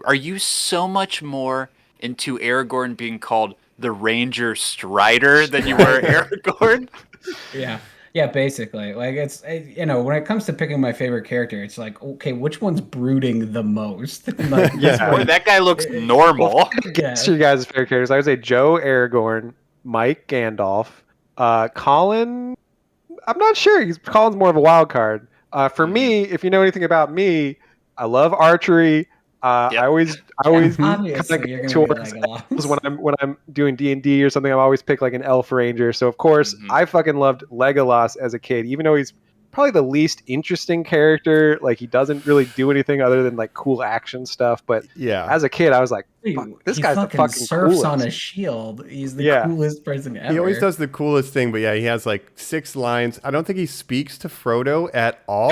are you so much more into Aragorn being called the Ranger Strider than you were Aragorn?
Yeah, basically. Like it's when it comes to picking my favorite character, it's like, okay, which one's brooding the most? Like,
that guy looks normal.
Well, your guys' favorite characters. I would say Joe Aragorn, Mike Gandalf, Colin. I'm not sure. Colin's more of a wild card. For me, if you know anything about me, I love archery. I always kind of go towards elves when I'm doing D&D or something. I always pick like an elf ranger. So of course I fucking loved Legolas as a kid, even though he's probably the least interesting character. Like he doesn't really do anything other than like cool action stuff. But
Yeah.
as a kid, I was like, Fuck, this
he
guy's the
fucking
fucking
surfs
coolest.
on a shield. He's the
Yeah.
coolest person ever.
He always does the coolest thing, but yeah, he has like 6 lines. I don't think he speaks to Frodo at all.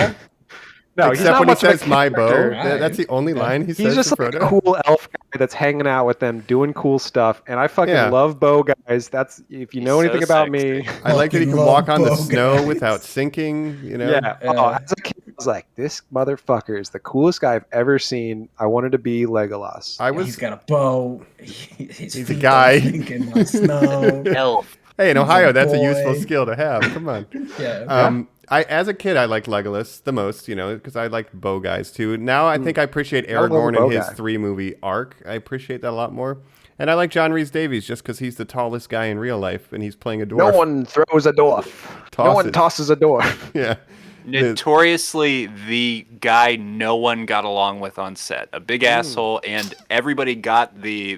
No, he's
except
not
when he
much of a
says "my bow."
character.
That's the only line he
He's
says
just
to
like
Frodo.
a cool elf guy that's hanging out with them, doing cool stuff. And I fucking
Yeah.
love bow guys. That's if you know
He's
anything
so
about
sexy.
me.
I like that he can
Fucking
walk on the
love
snow
bow guys.
without sinking. You know.
Yeah. Oh, as a kid, I was like, this motherfucker is the coolest guy I've ever seen. I wanted to be Legolas.
He's got a bow. He's
a guy.
Thinking the snow.
Elf.
Hey, in
He's
Ohio,
a
that's a
boy.
useful skill to have. Come on.
Yeah.
As a kid, I liked Legolas the most, because I liked bow guys too. Now I think I appreciate
I love a
Aragorn
bow
and his
guy.
3-movie arc. I appreciate that a lot more. And I like John Rhys Davies just because he's the tallest guy in real life and he's playing a dwarf.
No one throws a dwarf. No one tosses a dwarf.
Yeah.
Notoriously the guy no one got along with on set. A big asshole, and everybody got the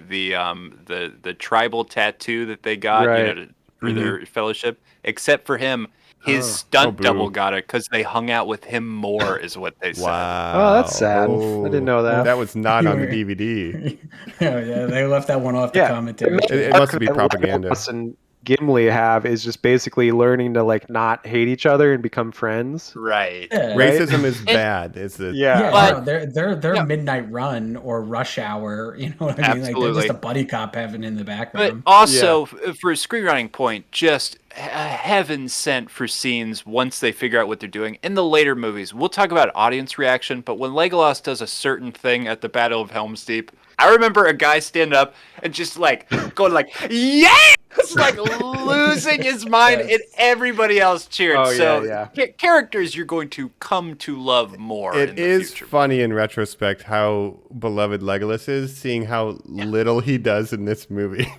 tribal tattoo that they got
Right.
for their fellowship, except for him. His stunt
boo.
double got it because they hung out with him more, is what they said.
Wow.
Oh, that's sad. I didn't know that.
That was not on the
You were-
DVD.
Yeah, they left that one off the
Yeah.
commentary.
It must be propaganda.
Legolas and Gimli have is just basically learning to like not hate each other and become friends.
Right.
Yeah.
Racism is bad. Is the
Yeah,
But-
no, they're Midnight Run or Rush Hour. You know what I mean? Like they're
Absolutely.
just a buddy cop having in the
But
background.
also, for a screenwriting point, just heaven sent for scenes once they figure out what they're doing. In the later movies, we'll talk about audience reaction, but when Legolas does a certain thing at the Battle of Helm's Deep, I remember a guy stand up and just like going like, yes! Like losing his mind, and everybody else cheered.
Oh,
so
yeah.
Characters you're going to come to love more in
It
the
is
future.
funny in retrospect how beloved Legolas is, seeing how little he does in this movie.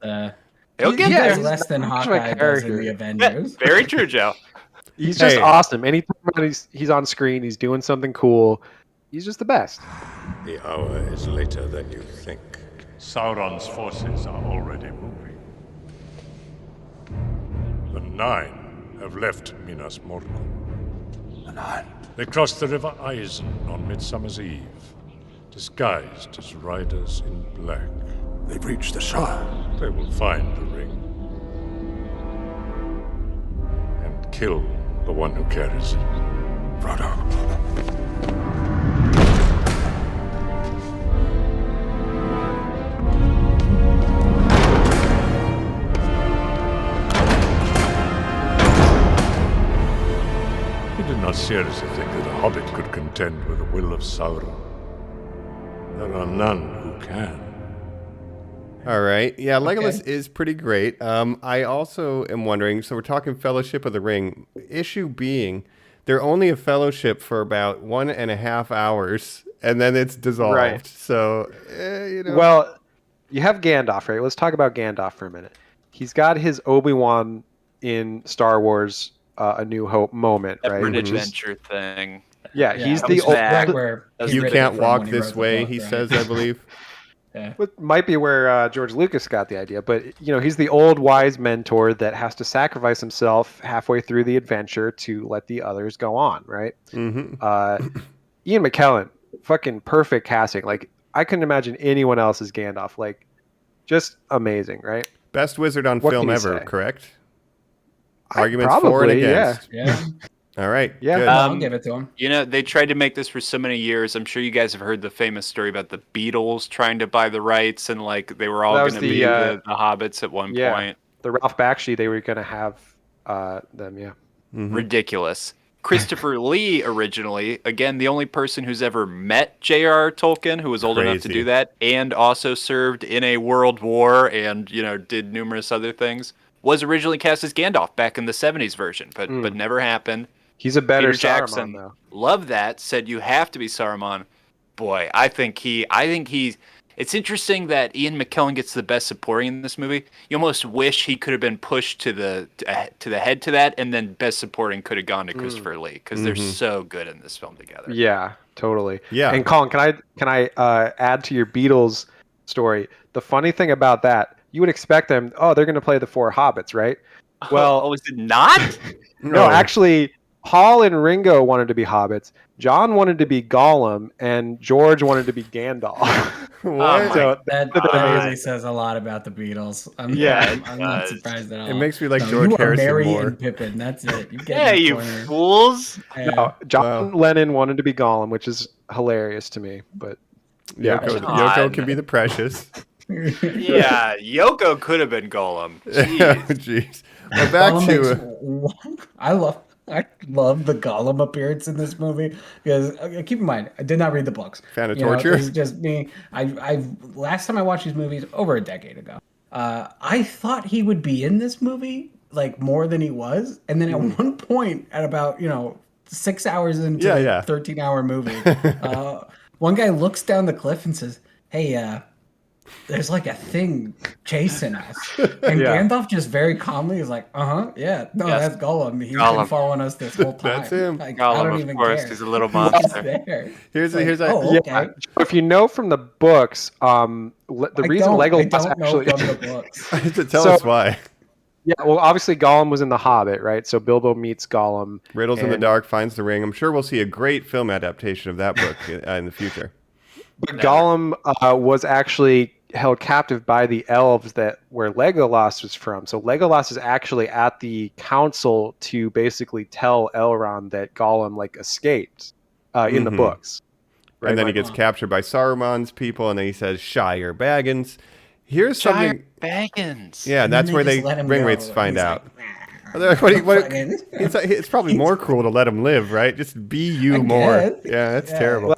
He'll get
He
there.
does less than
much of a
Hawkeye does in
character.
the
Yeah,
Avengers.
very true, Joe.
He's just
Hey.
awesome. Anytime he's on screen, he's doing something cool. He's just the best.
The hour is later than you think.
Sauron's forces are already moving.
The Nine have left Minas Morgul.
The Nine.
They crossed the River Eisen on Midsummer's Eve, disguised as riders in black.
They've reached the Shire.
They will find the ring and kill the one who carries it.
Frodo.
He did not seriously think that a hobbit could contend with the will of Sauron. There are none who can.
All right. Yeah, Legolas is pretty great. I also am wondering, so we're talking Fellowship of the Ring. Issue being, they're only a fellowship for about 1.5 hours, and then it's dissolved.
Right.
So,
Well, you have Gandalf, right? Let's talk about Gandalf for a minute. He's got his Obi-Wan in Star Wars A New Hope moment, right?
Separate
Which is-
adventure thing.
yeah, he's
that
the
was
old.
back.
you can't walk this way, he says, I believe.
It might be where George Lucas got the idea, but he's the old wise mentor that has to sacrifice himself halfway through the adventure to let the others go on, right?
Mm-hmm.
Ian McKellen, fucking perfect casting. Like I couldn't imagine anyone else as Gandalf. Like, just amazing, right?
Best wizard on
What
film
can you
ever,
say?
correct?
I-
Arguments for and
probably,
against.
Yeah.
All right.
Yeah.
Good.
I'll give it to him.
They tried to make this for so many years. I'm sure you guys have heard the famous story about the Beatles trying to buy the rights, and like they were all
That
going
was
to
the,
be the Hobbits at one
yeah.
point.
The Ralph Bakshi, they were going to have them, yeah.
Mm-hmm.
Ridiculous. Christopher Lee originally, again, the only person who's ever met J.R.R. Tolkien, who was old enough to
Crazy.
do that, and also served in a world war and did numerous other things, was originally cast as Gandalf back in the 70s version, but never happened.
He's a better
Peter Jackson
Saruman, though.
loved that, said you have to be Saruman. Boy, I think he's. It's interesting that Ian McKellen gets the best supporting in this movie. You almost wish he could have been pushed to the head to that, and then best supporting could have gone to Christopher Lee because they're so good in this film together.
Yeah, totally.
Yeah.
And Colin, can I add to your Beatles story? The funny thing about that, you would expect them. Oh, they're going to play the 4 Hobbits, right? Well,
was it not?
no, actually, Paul and Ringo wanted to be hobbits. John wanted to be Gollum, and George wanted to be Gandalf.
What?
So
That really says a lot about the Beatles. I'm not surprised at all.
It makes me like
No,
George
you are
Harrison
Mary
more.
and Pippin. That's it. You
Yeah,
get
you fools.
No, John Lennon wanted to be Gollum, which is hilarious to me. But yeah,
Yoko can be the Precious.
Yeah, Yoko could have been Gollum.
Jeez. Well, back to
I love the Gollum appearance in this movie because keep in mind I did not read the books.
Fan of torture.
It's just me. I last time I watched these movies over a decade ago. I thought he would be in this movie like more than he was, and then at one point at about 6 hours into the 13-hour movie, one guy looks down the cliff and says, "Hey, there's like a thing chasing us." And Gandalf just very calmly is like, that's Gollum. He's been following us this whole time.
That's him.
Like,
Gollum,
I don't even
of course,
care.
he's a little monster.
There.
here's
Okay.
If you know from the books, the reason Legolas
I don't
actually
know from the books.
Tell us why.
Yeah, well, obviously Gollum was in The Hobbit, right? So Bilbo meets Gollum.
Riddles in the Dark finds the ring. I'm sure we'll see a great film adaptation of that book in the future.
But Gollum was actually held captive by the elves where Legolas was from. So Legolas is actually at the council to basically tell Elrond that Gollum escaped in the books. Right?
And then he gets captured by Saruman's people, and then he says, Shire Baggins. Here's something.
Baggins.
Yeah, that's where they ringwraiths find out. It's probably more cool to let him live, right? Just be you more. Yeah, that's terrible.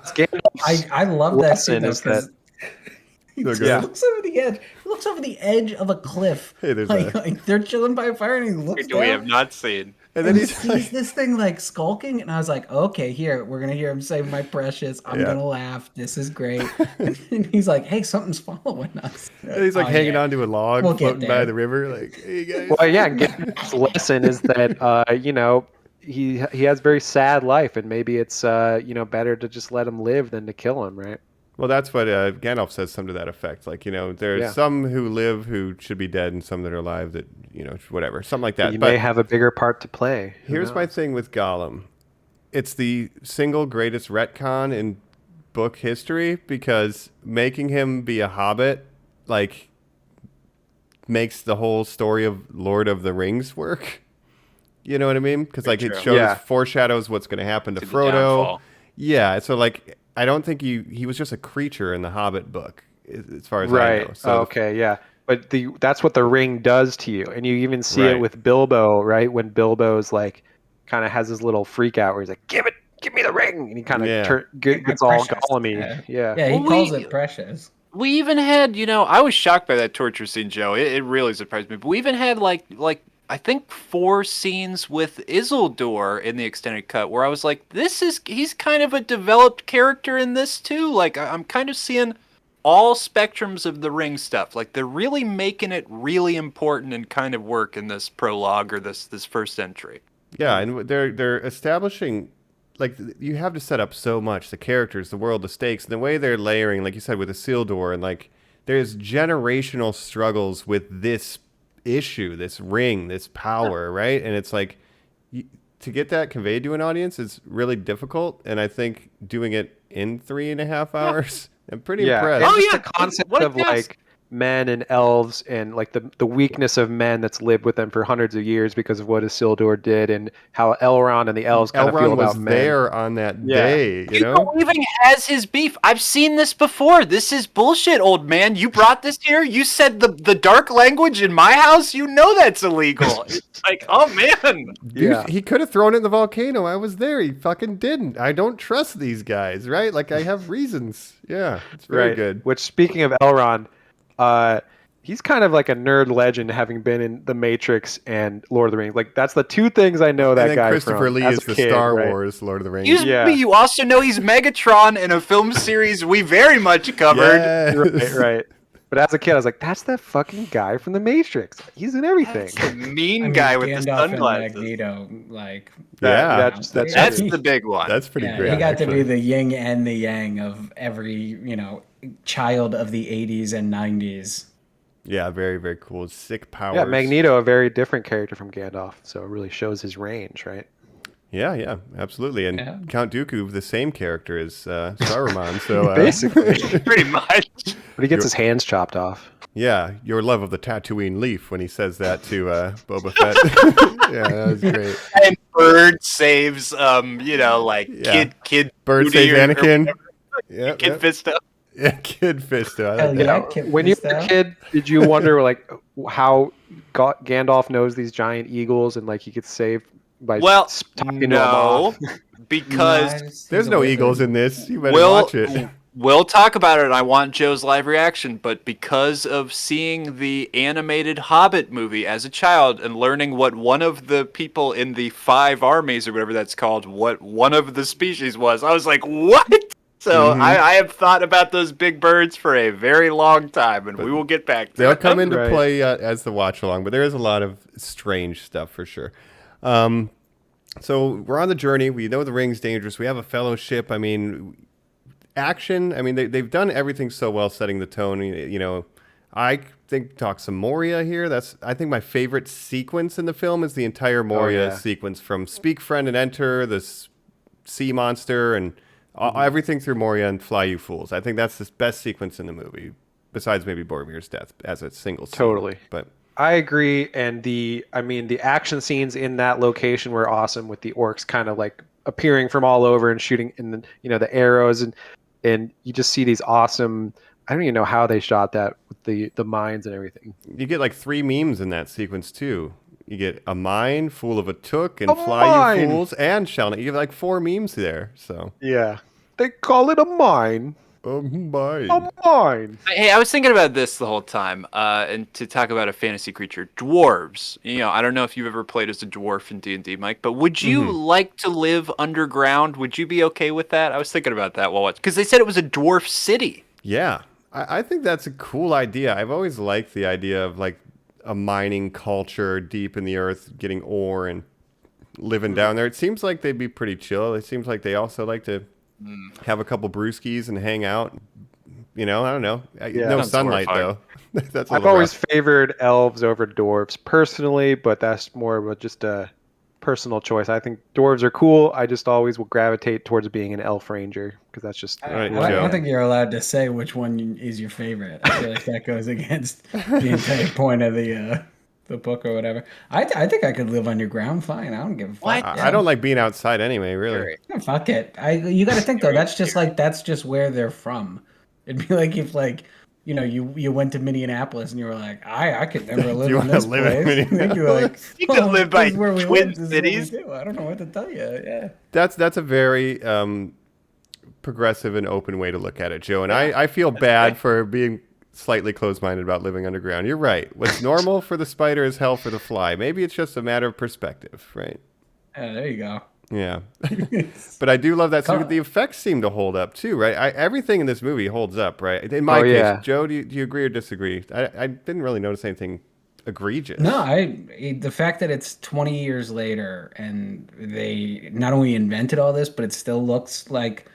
I love that scene because he looks
Yeah.
over the edge. He looks over the edge of a cliff.
Hey, there's
like they're chilling by a fire, and he looks down.
We have not seen.
And then
he sees this thing skulking, and I was like, okay, here, we're gonna hear him say "my precious." I'm gonna laugh. This is great. And he's like, hey, something's following us.
And he's hanging onto a log floating by the river, like, hey guys.
Well, yeah, Gandalf's lesson is that he has a very sad life, and maybe it's better to just let him live than to kill him, right?
Well, that's what Gandalf says, some to that effect. Like, there's some who live who should be dead, and some that are alive that, whatever, something like that.
You may have a bigger part to play.
Here's my thing with Gollum. It's the single greatest retcon in book history, because making him be a hobbit, makes the whole story of Lord of the Rings work. You know what I mean? Because, it shows, foreshadows what's going to happen to Frodo. Yeah, so, I don't think he was just a creature in the Hobbit book, as far as I know. So
okay, yeah. But that's what the ring does to you. And you even see it with Bilbo, right? When Bilbo's kind of has his little freak out where he's like, give me the ring. And he kind of gets all Gollum-y. Yeah,
he calls it precious.
We even had, I was shocked by that torture scene, Joe. It really surprised me. But we even had I think 4 scenes with Isildur in the extended cut where I was like, he's kind of a developed character in this too. I'm kind of seeing all spectrums of the ring stuff. They're really making it really important and kind of work in this prologue or this first entry.
Yeah, and they're establishing, you have to set up so much, the characters, the world, the stakes, and the way they're layering, like you said, with Isildur, and there's generational struggles with this issue, this ring, this power, right? And it's to get that conveyed to an audience is really difficult, and I think doing it in 3.5 hours, I'm pretty impressed.
And just the concept of men and elves and the weakness of men that's lived with them for hundreds of years because of what Isildur did, and how Elrond and the elves kind of feel about men.
Elrond was there on that day,
Bilbo even has his beef. I've seen this before. This is bullshit, old man. You brought this here. You said the dark language in my house. You know that's illegal. It's oh man.
Dude, he could have thrown it in the volcano. I was there. He fucking didn't. I don't trust these guys, right? I have reasons. Yeah, it's very good.
Which, speaking of Elrond, he's kind of like a nerd legend, having been in The Matrix and Lord of the Rings. That's the 2 things I know that guy from.
Christopher Lee is the Star Wars Lord of the Rings.
Excuse me, you also know he's Megatron in a film series we very much covered.
Yes.
Right. But as a kid, I was like, that's that fucking guy from The Matrix. He's in everything.
That's the guy with the sunglasses.
Magneto,
that's
the big one.
That's pretty great.
He got to be the yin and the yang of every, child of the 80s and 90s.
Yeah, very, very cool. Sick powers.
Yeah, Magneto, a very different character from Gandalf, so it really shows his range, right?
Yeah, absolutely. And
Yeah.
Count Dooku, the same character as Saruman. So
Basically.
Pretty much.
But he gets his hands chopped off.
yeah, your love of the Tatooine leaf when he says that to Boba Fett. Yeah, that was great.
And Bird saves, Kid
Bird
Booty
saves
or
Anakin.
whatever.
Yep,
Kid Fisto.
Yeah, Kid Fisto. I like
Hell
that.
yeah, Kid
When you were
Fisto.
a kid, did you wonder like how Gandalf knows these giant eagles and like he gets saved by
Well,
talking to him
no,
off?
because
Nice.
There's
He's a
no
wizard.
eagles in this. You better watch it.
we'll talk about it. I want Joe's live reaction, but because of seeing the animated Hobbit movie as a child and learning what one of the people in the 5 armies or whatever that's called, what one of the species was, I was like, what? So I have thought about those big birds for a very long time, and we will get back to
They'll
it.
come into
Right.
play as the watch along, but there is a lot of strange stuff for sure. So we're on the journey. We know the ring's dangerous. We have a fellowship. I mean, action. I mean, they've done everything so well, setting the tone. You know, I think talk some Moria here. That's, I think, my favorite sequence in the film is the entire Moria sequence, from Speak Friend and Enter, this sea monster, and everything through Moria and Fly You Fools. I think that's the best sequence in the movie, besides maybe Boromir's death as a single scene.
Totally.
But
I agree, and the action scenes in that location were awesome, with the orcs kind of like appearing from all over and shooting in the arrows, and you just see these awesome. I don't even know how they shot that with the mines and everything.
you get like 3 memes in that sequence too. You get a mine full of a took and Fly You Fools and Shell. You get like 4 memes there. So
Yeah, they call it a mine.
a mine.
A mine.
Hey, I was thinking about this the whole time, and to talk about a fantasy creature, dwarves. You know, I don't know if you've ever played as a dwarf in D&D, Mike, but would you like to live underground? Would you be okay with that? I was thinking about that while watching, because they said it was a dwarf city.
Yeah, I think that's a cool idea. I've always liked the idea of like a mining culture deep in the earth, getting ore and living down there. It seems like they'd be pretty chill. It seems like they also like to have a couple brewskis and hang out. You know, I don't know. No
Sounds
sunlight
horrifying.
though. That's a
I've
little
always
rough.
favored elves over dwarves personally, but that's more of just a personal choice. I think dwarves are cool. I just always will gravitate towards being an elf ranger because that's just.
right,
I
Joe.
don't think you're allowed to say which one is your favorite. I feel like that goes against the entire point of the book or whatever. I think I could live underground fine. I don't give a fuck.
What?
I don't like being outside anyway, really.
Yeah, fuck it. You got to think though. That's just where they're from. It'd be like if you went to Minneapolis and you were like, I could never live
you
in
wanna
this
live in
place. They'd be like,
You could live by
this is where we
Twin
live, this is what we
Cities.
do. I don't know what to tell you. Yeah.
That's a very progressive and open way to look at it, Joe. And I feel bad for being slightly closed-minded about living underground. You're right. What's normal for the spider is hell for the fly. Maybe it's just a matter of perspective, right?
Yeah, there you go.
Yeah. But I do love that. So
Come-
the effects seem to hold up too, right? everything in this movie holds up, right? In my case,
yeah.
Joe, do you agree or disagree? I didn't really notice anything egregious.
No, the fact that it's 20 years later and they not only invented all this, but it still looks like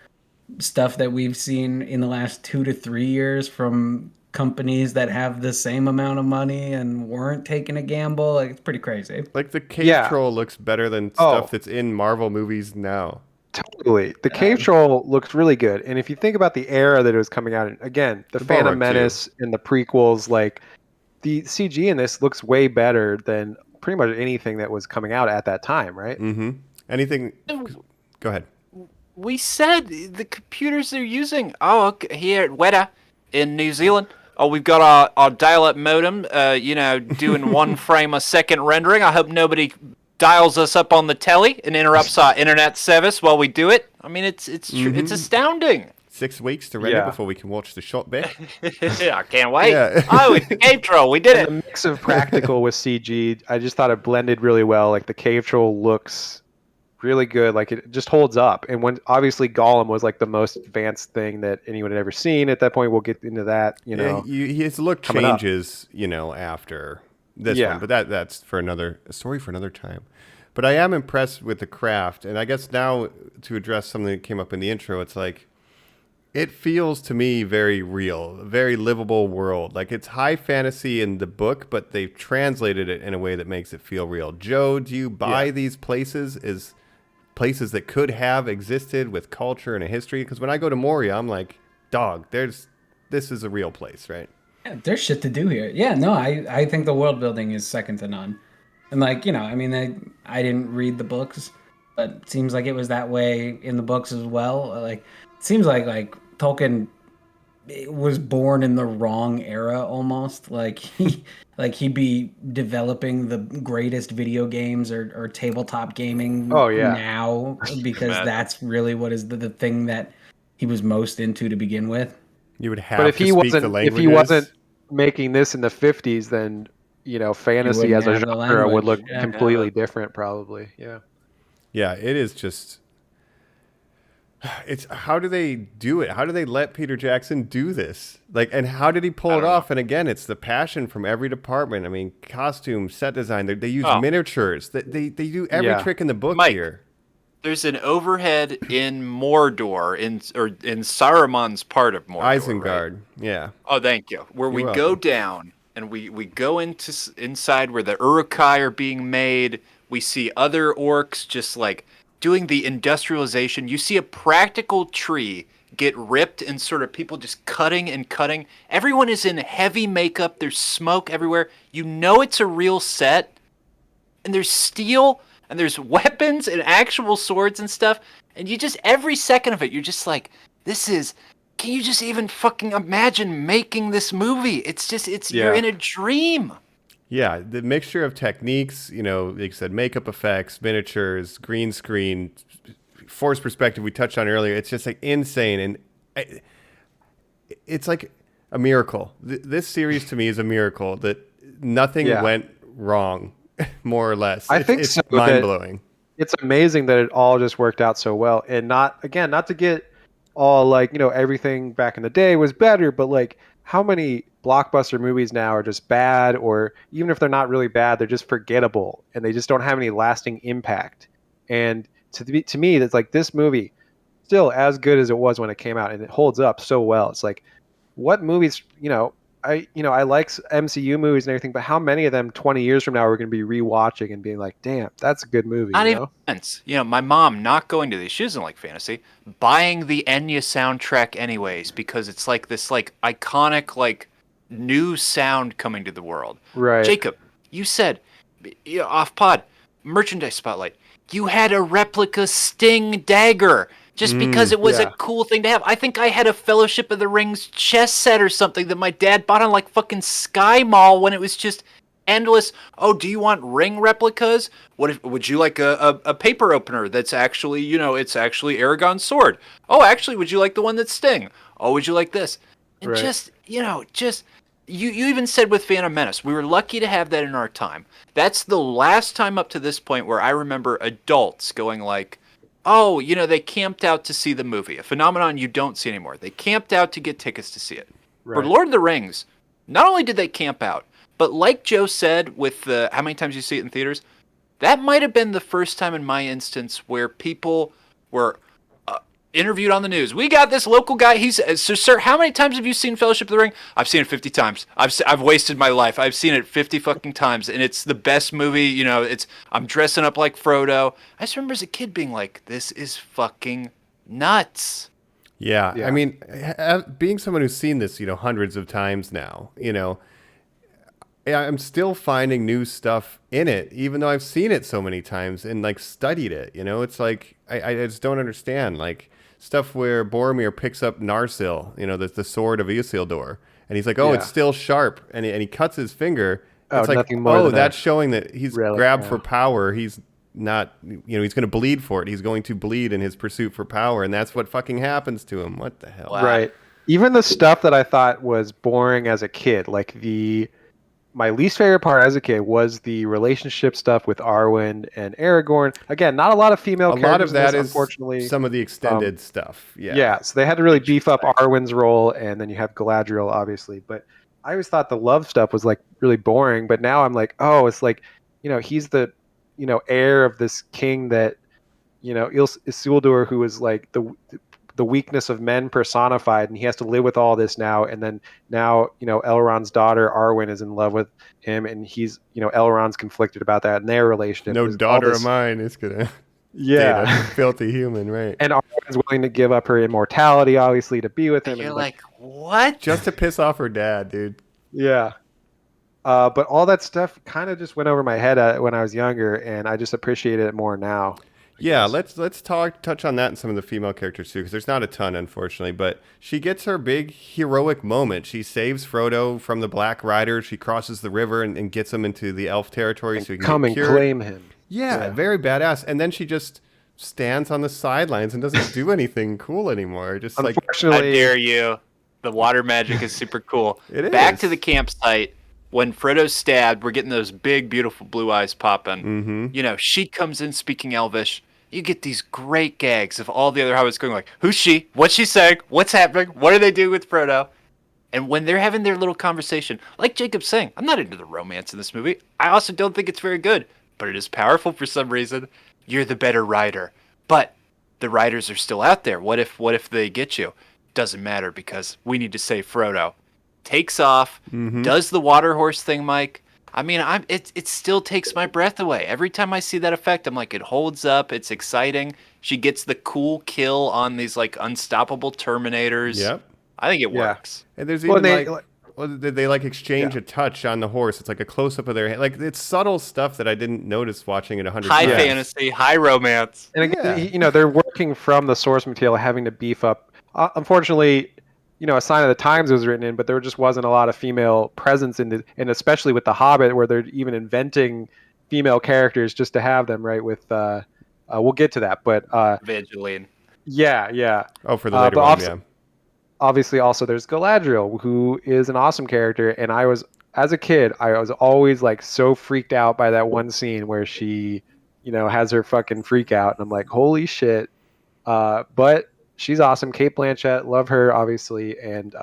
stuff that we've seen in the last 2 to 3 years from companies that have the same amount of money and weren't taking a gamble. Like, it's pretty crazy.
Like the cave
Yeah.
troll looks better than
Oh.
stuff that's in Marvel movies now.
Totally. The cave troll looks really good. And if you think about the era that it was coming out in, again, the
The
Phantom
Balrog
Menace and the prequels, like the CG in this looks way better than pretty much anything that was coming out at that time, right?
Mm-hmm. Anything? Go ahead.
We said the computers they're using. Oh, okay, here at Weta in New Zealand. Oh, we've got our dial-up modem, doing 1 frame a second rendering. I hope nobody dials us up on the telly and interrupts our internet service while we do it. I mean, it's astounding.
6 weeks to render
Yeah.
before we can watch the shot bit.
I can't wait.
Yeah.
Oh, it's the cave troll. We did
The
it.
mix of practical with CG, I just thought it blended really well. Like the cave troll looks really good. Like it just holds up. And when obviously Gollum was like the most advanced thing that anyone had ever seen at that point. We'll get into that,
Yeah, his look
coming up.
changes, after this
Yeah.
one, but that's for a story for another time. But I am impressed with the craft, and I guess now to address something that came up in the intro, it's like it feels to me very real, a very livable world. Like it's high fantasy in the book, but they've translated it in a way that makes it feel real. Joe, do you buy these places as places that could have existed with culture and a history. Because when I go to Moria, I'm like, dog, this is a real place, right?
Yeah, there's shit to do here. Yeah, no, I think the world building is second to none. And like, I mean, I didn't read the books, but it seems like it was that way in the books as well. Like, it seems like Tolkien was born in the wrong era almost. Like he'd be developing the greatest video games or tabletop gaming now because that's really what is the thing that he was most into to begin with.
You would have
But if
to
he
speak the
wasn't,
languages.
if he wasn't making this in the 50s, then fantasy as a genre would look completely different, probably. Yeah.
Yeah, it is just. It's how do they do it? How do they let Peter Jackson do this? Like, and how did he pull it off? And again, it's the passion from every department. I mean, costume, set design. They use miniatures. They do every trick in the book here.
There's an overhead in Mordor, in Saruman's part of Mordor.
Isengard, right? Yeah.
Oh, thank you. Where we go down and we go inside where the Uruk-hai are being made. We see other orcs just like doing the industrialization. You see a practical tree get ripped and sort of people just cutting and cutting. Everyone is in heavy makeup. There's smoke everywhere. You know it's a real set. And there's steel and there's weapons and actual swords and stuff. And you just, every second of it, you're just like, can you just even fucking imagine making this movie? It's just, you're in a dream.
Yeah, the mixture of techniques, like you said, makeup effects, miniatures, green screen, forced perspective we touched on earlier. It's just like insane. And it's like a miracle. This series to me is a miracle that nothing went wrong, more or less.
I think
it's
so.
mind-blowing.
It's amazing that it all just worked out so well. And not to get all like, everything back in the day was better, but like how many blockbuster movies now are just bad, or even if they're not really bad, they're just forgettable and they just don't have any lasting impact. And to me, it's like this movie still as good as it was when it came out, and it holds up so well. It's like, what movies, I like MCU movies and everything, but how many of them 20 years from now we're going to be rewatching and being like, damn, that's a good movie.
Not even sense. My mom not going to these, she doesn't like fantasy, buying the Enya soundtrack anyways, because it's like this like iconic like new sound coming to the world.
Right.
Jacob, you said off pod merchandise spotlight. You had a replica Sting dagger just because it was a cool thing to have. I think I had a Fellowship of the Rings chess set or something that my dad bought on like fucking Sky Mall when it was just endless. Oh, do you want ring replicas? Would you like a paper opener that's actually, it's actually Aragorn's sword? Oh, actually, would you like the one that's Sting? Oh, would you like this? And you even said with Phantom Menace, we were lucky to have that in our time. That's the last time up to this point where I remember adults going like, oh, they camped out to see the movie, a phenomenon you don't see anymore. They camped out to get tickets to see it. Right. For Lord of the Rings, not only did they camp out, but like Joe said with how many times you see it in theaters, that might have been the first time in my instance where people were interviewed on the news. We got this local guy. So, sir, how many times have you seen Fellowship of the Ring? I've seen it 50 times. I've wasted my life. I've seen it 50 fucking times, and it's the best movie. I'm dressing up like Frodo. I just remember as a kid being like, this is fucking nuts.
Yeah. I mean, being someone who's seen this, hundreds of times now, I'm still finding new stuff in it, even though I've seen it so many times and like studied it. It's like I just don't understand like stuff where Boromir picks up Narsil, the sword of Isildur, and he's like, oh, it's still sharp, and he cuts his finger. It's like, that's showing that he's grabbed for power. He's not, he's going to bleed for it. He's going to bleed in his pursuit for power, and that's what fucking happens to him. What the hell?
Wow. Right. Even the stuff that I thought was boring as a kid, like my least favorite part as a kid was the relationship stuff with Arwen and Aragorn. Again, not a lot of female characters. A lot of that is, unfortunately,
some of the extended stuff. Yeah.
Yeah, so they had to really beef up Arwen's role, and then you have Galadriel, obviously. But I always thought the love stuff was like really boring. But now I'm like, oh, it's like, he's the, heir of this king that, Isildur, who is like the weakness of men personified, and he has to live with all this now. And then now, Elrond's daughter Arwen is in love with him, and he's, Elrond's conflicted about that in their relationship.
No daughter of mine is gonna.
Yeah.
Data, filthy human, right?
And Arwen's willing to give up her immortality, obviously, to be with him.
And you're
and
like, what?
Just to piss off her dad, dude.
yeah. But all that stuff kind of just went over my head when I was younger, and I just appreciated it more now.
Yeah, let's touch on that and some of the female characters too, because there's not a ton, unfortunately. But she gets her big heroic moment. She saves Frodo from the Black Riders. She crosses the river and gets him into the elf territory so he can
come
get
and
cured.
claim him.
Yeah, very badass. And then she just stands on the sidelines and doesn't do anything cool anymore. Just like,
How
Unfortunately,
dare you? The water magic is super cool.
It
Back
is.
to the campsite. When Frodo's stabbed, we're getting those big, beautiful blue eyes popping.
mm-hmm.
You know, she comes in speaking Elvish. You get these great gags of all the other hobbits going like, who's she? What's she saying? What's happening? What are they doing with Frodo? And when they're having their little conversation, like Jacob's saying, I'm not into the romance in this movie. I also don't think it's very good, but it is powerful for some reason. You're the better rider. But the riders are still out there. What if they get you? Doesn't matter because we need to save Frodo. Takes off, does the water horse thing, Mike. I mean, it still takes my breath away. Every time I see that effect, I'm like, it holds up. It's exciting. She gets the cool kill on these like unstoppable Terminators.
Yep.
I think it works.
And there's
Well,
even they like exchange a touch on the horse. It's like a close up of their hand. Like it's subtle stuff that I didn't notice watching it 100
High
times.
fantasy, high romance.
And again, they're working from the source material, having to beef up. Unfortunately, a sign of the times it was written in, but there just wasn't a lot of female presence and especially with The Hobbit, where they're even inventing female characters just to have them, right? With we'll get to that, but
Evangeline.
Yeah.
Oh, for the later one, yeah.
Obviously, also there's Galadriel, who is an awesome character, and as a kid, I was always like so freaked out by that one scene where she, has her fucking freak out, and I'm like, holy shit. But she's awesome. Kate Blanchett, love her, obviously, and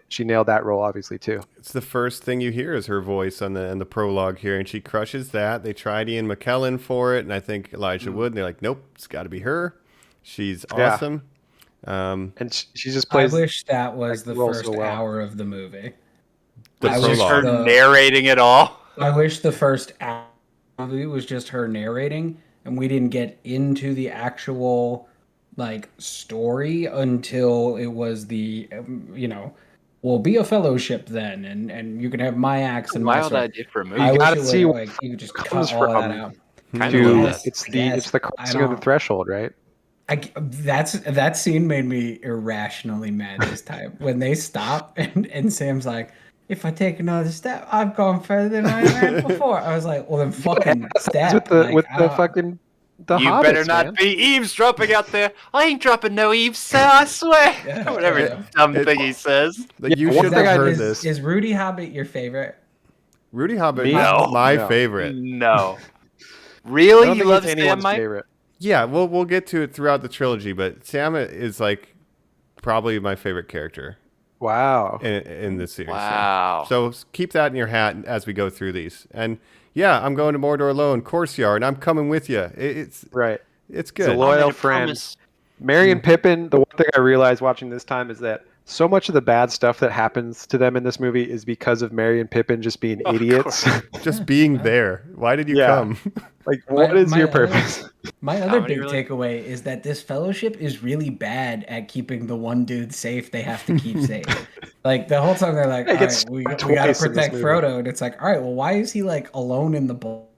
she nailed that role, obviously, too.
It's the first thing you hear is her voice on the prologue here, and she crushes that. They tried Ian McKellen for it, and I think Elijah Wood, and they're like, nope, it's got to be her. She's awesome.
And she just plays.
I wish that was the first
so well.
hour of the movie.
The
I wish
prologue.
Her narrating it all.
I wish the first hour of the movie was just her narrating, and we didn't get into the actual story until it was the we'll be a fellowship then, and you can have my axe and my
Wild
sword.
idea for a movie.
I
You
wish
gotta
it
see
would,
what
you could just
comes
cut all
from
that out.
Kind
Dude,
of love that.
it's the crossing of the threshold, right?
That scene made me irrationally mad this time when they stop and Sam's like, if I take another step, I've gone further than I have before. I was like, well then fucking step.
With the fucking the
You
hobbits,
better not
man.
be eavesdropping out there. I ain't dropping no eaves, sir, I swear. Whatever dumb thing he says.
Like, you
one
should
thing
have
I
heard
is,
this.
Is Rudy Hobbit your favorite?
Rudy Hobbit is
No.
my
No.
favorite.
No.
I
Really?
don't
You
think
love
it's
Sam,
anyone's
Mike?
favorite.
Yeah, we'll get to it throughout the trilogy, but Sam is like probably my favorite character
Wow.
in this series.
Wow.
So keep that in your hat as we go through these. And yeah, I'm going to Mordor alone, Corsair, and I'm coming with you. It's
Right.
it's
He's
good.
a loyal
I
friend.
promise.
Merry and Pippin, the one thing I realized watching this time is that so much of the bad stuff that happens to them in this movie is because of Merry and Pippin just being idiots.
Just being there. Why did you
Yeah.
come?
Like, what is your purpose?
My other
Comedy
big
relief.
takeaway is that this fellowship is really bad at keeping the one dude safe they have to keep safe. Like the whole time they're like,
He
all
gets
right, we
stabbed
gotta
twice in this
protect
movie.
Frodo, and it's like, all right, well, why is he alone in the bowl?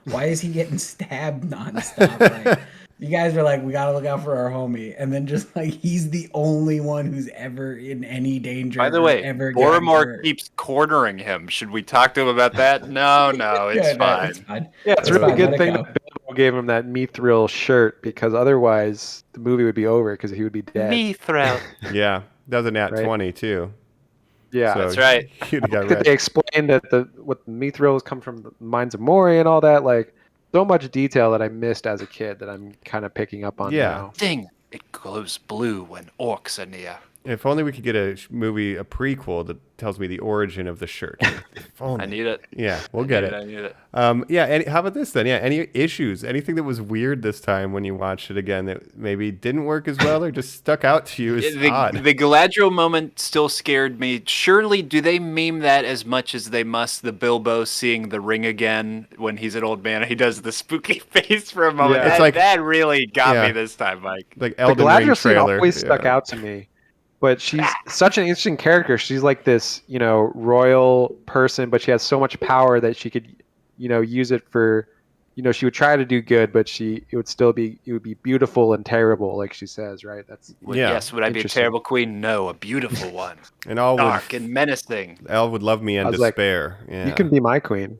Why is he getting stabbed nonstop? Like, you guys are like, we gotta look out for our homie, and then just he's the only one who's ever in any danger.
By the
or
way,
ever getting
Boromir
hurt.
keeps cornering him. Should we talk to him about that? No, it's
Yeah, no,
fine.
it's fine.
Yeah, it's a
It's
really
fine,
good
let it
thing
go.
that Bilbo gave him that Mithril shirt, because otherwise the movie would be over because he would be dead.
Mithril.
Yeah, that was a nat
Right.
20 too.
Yeah,
So
That's right.
You'd got
that
red.
they explained that what the Mithrils come from the mines of Moria and all that. Like, so much detail that I missed as a kid that I'm kind of picking up on
Yeah.
now.
Thing. It glows blue when orcs are near.
If only we could get a movie, a prequel that tells me the origin of the shirt.
I need it.
Yeah, we'll get it.
I need it.
Yeah, how about this then? Yeah, any issues? Anything that was weird this time when you watched it again that maybe didn't work as well or just stuck out to you as odd?
The Galadriel moment still scared me. Surely, do they meme that as much as they must? The Bilbo seeing the ring again when he's an old man. He does the spooky face for a moment.
Yeah.
That really got me this time, Mike.
Like
The
Elden Ring
Galadriel scene
trailer.
always stuck out to me. But she's such an interesting character. She's like this, royal person, but she has so much power that she could, use it for, she would try to do good, but it would be beautiful and terrible, like she says, right?
Yes, would I be a terrible queen? No, a beautiful one.
And all
dark and menacing.
Elle would love me and despair.
Like, you can be my queen.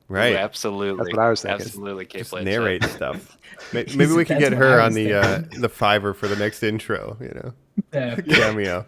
Right.
Ooh, absolutely.
That's what I was thinking.
Absolutely.
Just narrate stuff. Maybe we can get her on the Fiverr for the next intro, cameo.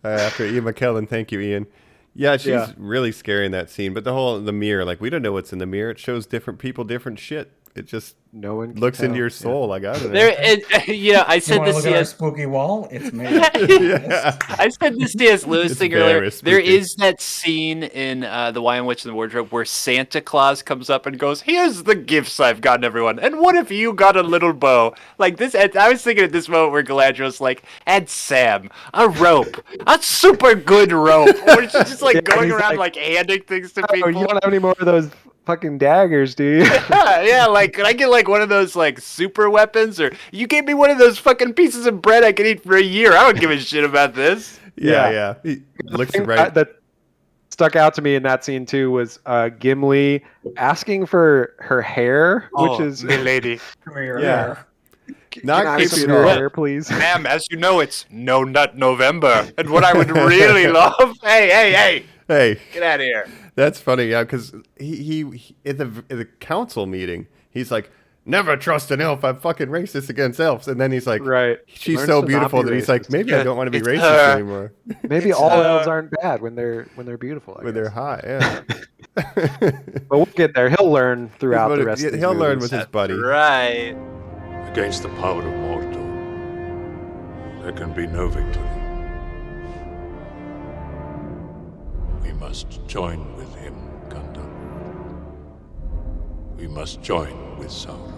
After Ian McKellen. Thank you, Ian. Yeah, she's really scary in that scene. But the mirror, like, we don't know what's in the mirror. It shows different people, different shit. It just looks into your soul. I got it.
I said this
look at our spooky wall. It's me.
I said this C.S. Lewis thing earlier.
Spooky.
There is that scene in The Lion, Witch, and the Wardrobe where Santa Claus comes up and goes, "Here's the gifts I've gotten everyone. And what if you got a little bow?" Like this. I was thinking at this moment where Galadriel's like, "And Sam, a rope, a super good rope," or she's just like going around like handing things to people.
You don't have any more of those fucking daggers, do you?
Yeah, like, can I get like one of those like super weapons, or you gave me one of those fucking pieces of bread I could eat for a year? I don't give a shit about this.
Yeah. He looks right.
That stuck out to me in that scene too was Gimli asking for her hair, which is
the lady.
Yeah.
Not
Can I have some of your hair, please?
Ma'am, as you know, it's No Nut November. And what I would really love... Hey, get out of here.
That's funny, yeah, because he at the council meeting, he's like, "Never trust an elf. I'm fucking racist against elves." And then he's like,
"Right,
she's
learn
so
to
beautiful
not be
that he's like, maybe I don't want to be racist
her.
anymore."
Maybe all elves aren't bad when they're beautiful.
When they're hot, yeah.
But we'll get there. He'll learn throughout the rest of the
He'll learn
movies.
with his buddy.
Right.
Against the power of Mordor, there can be no victory. We must join with him, Gandalf. We must join with Sauron.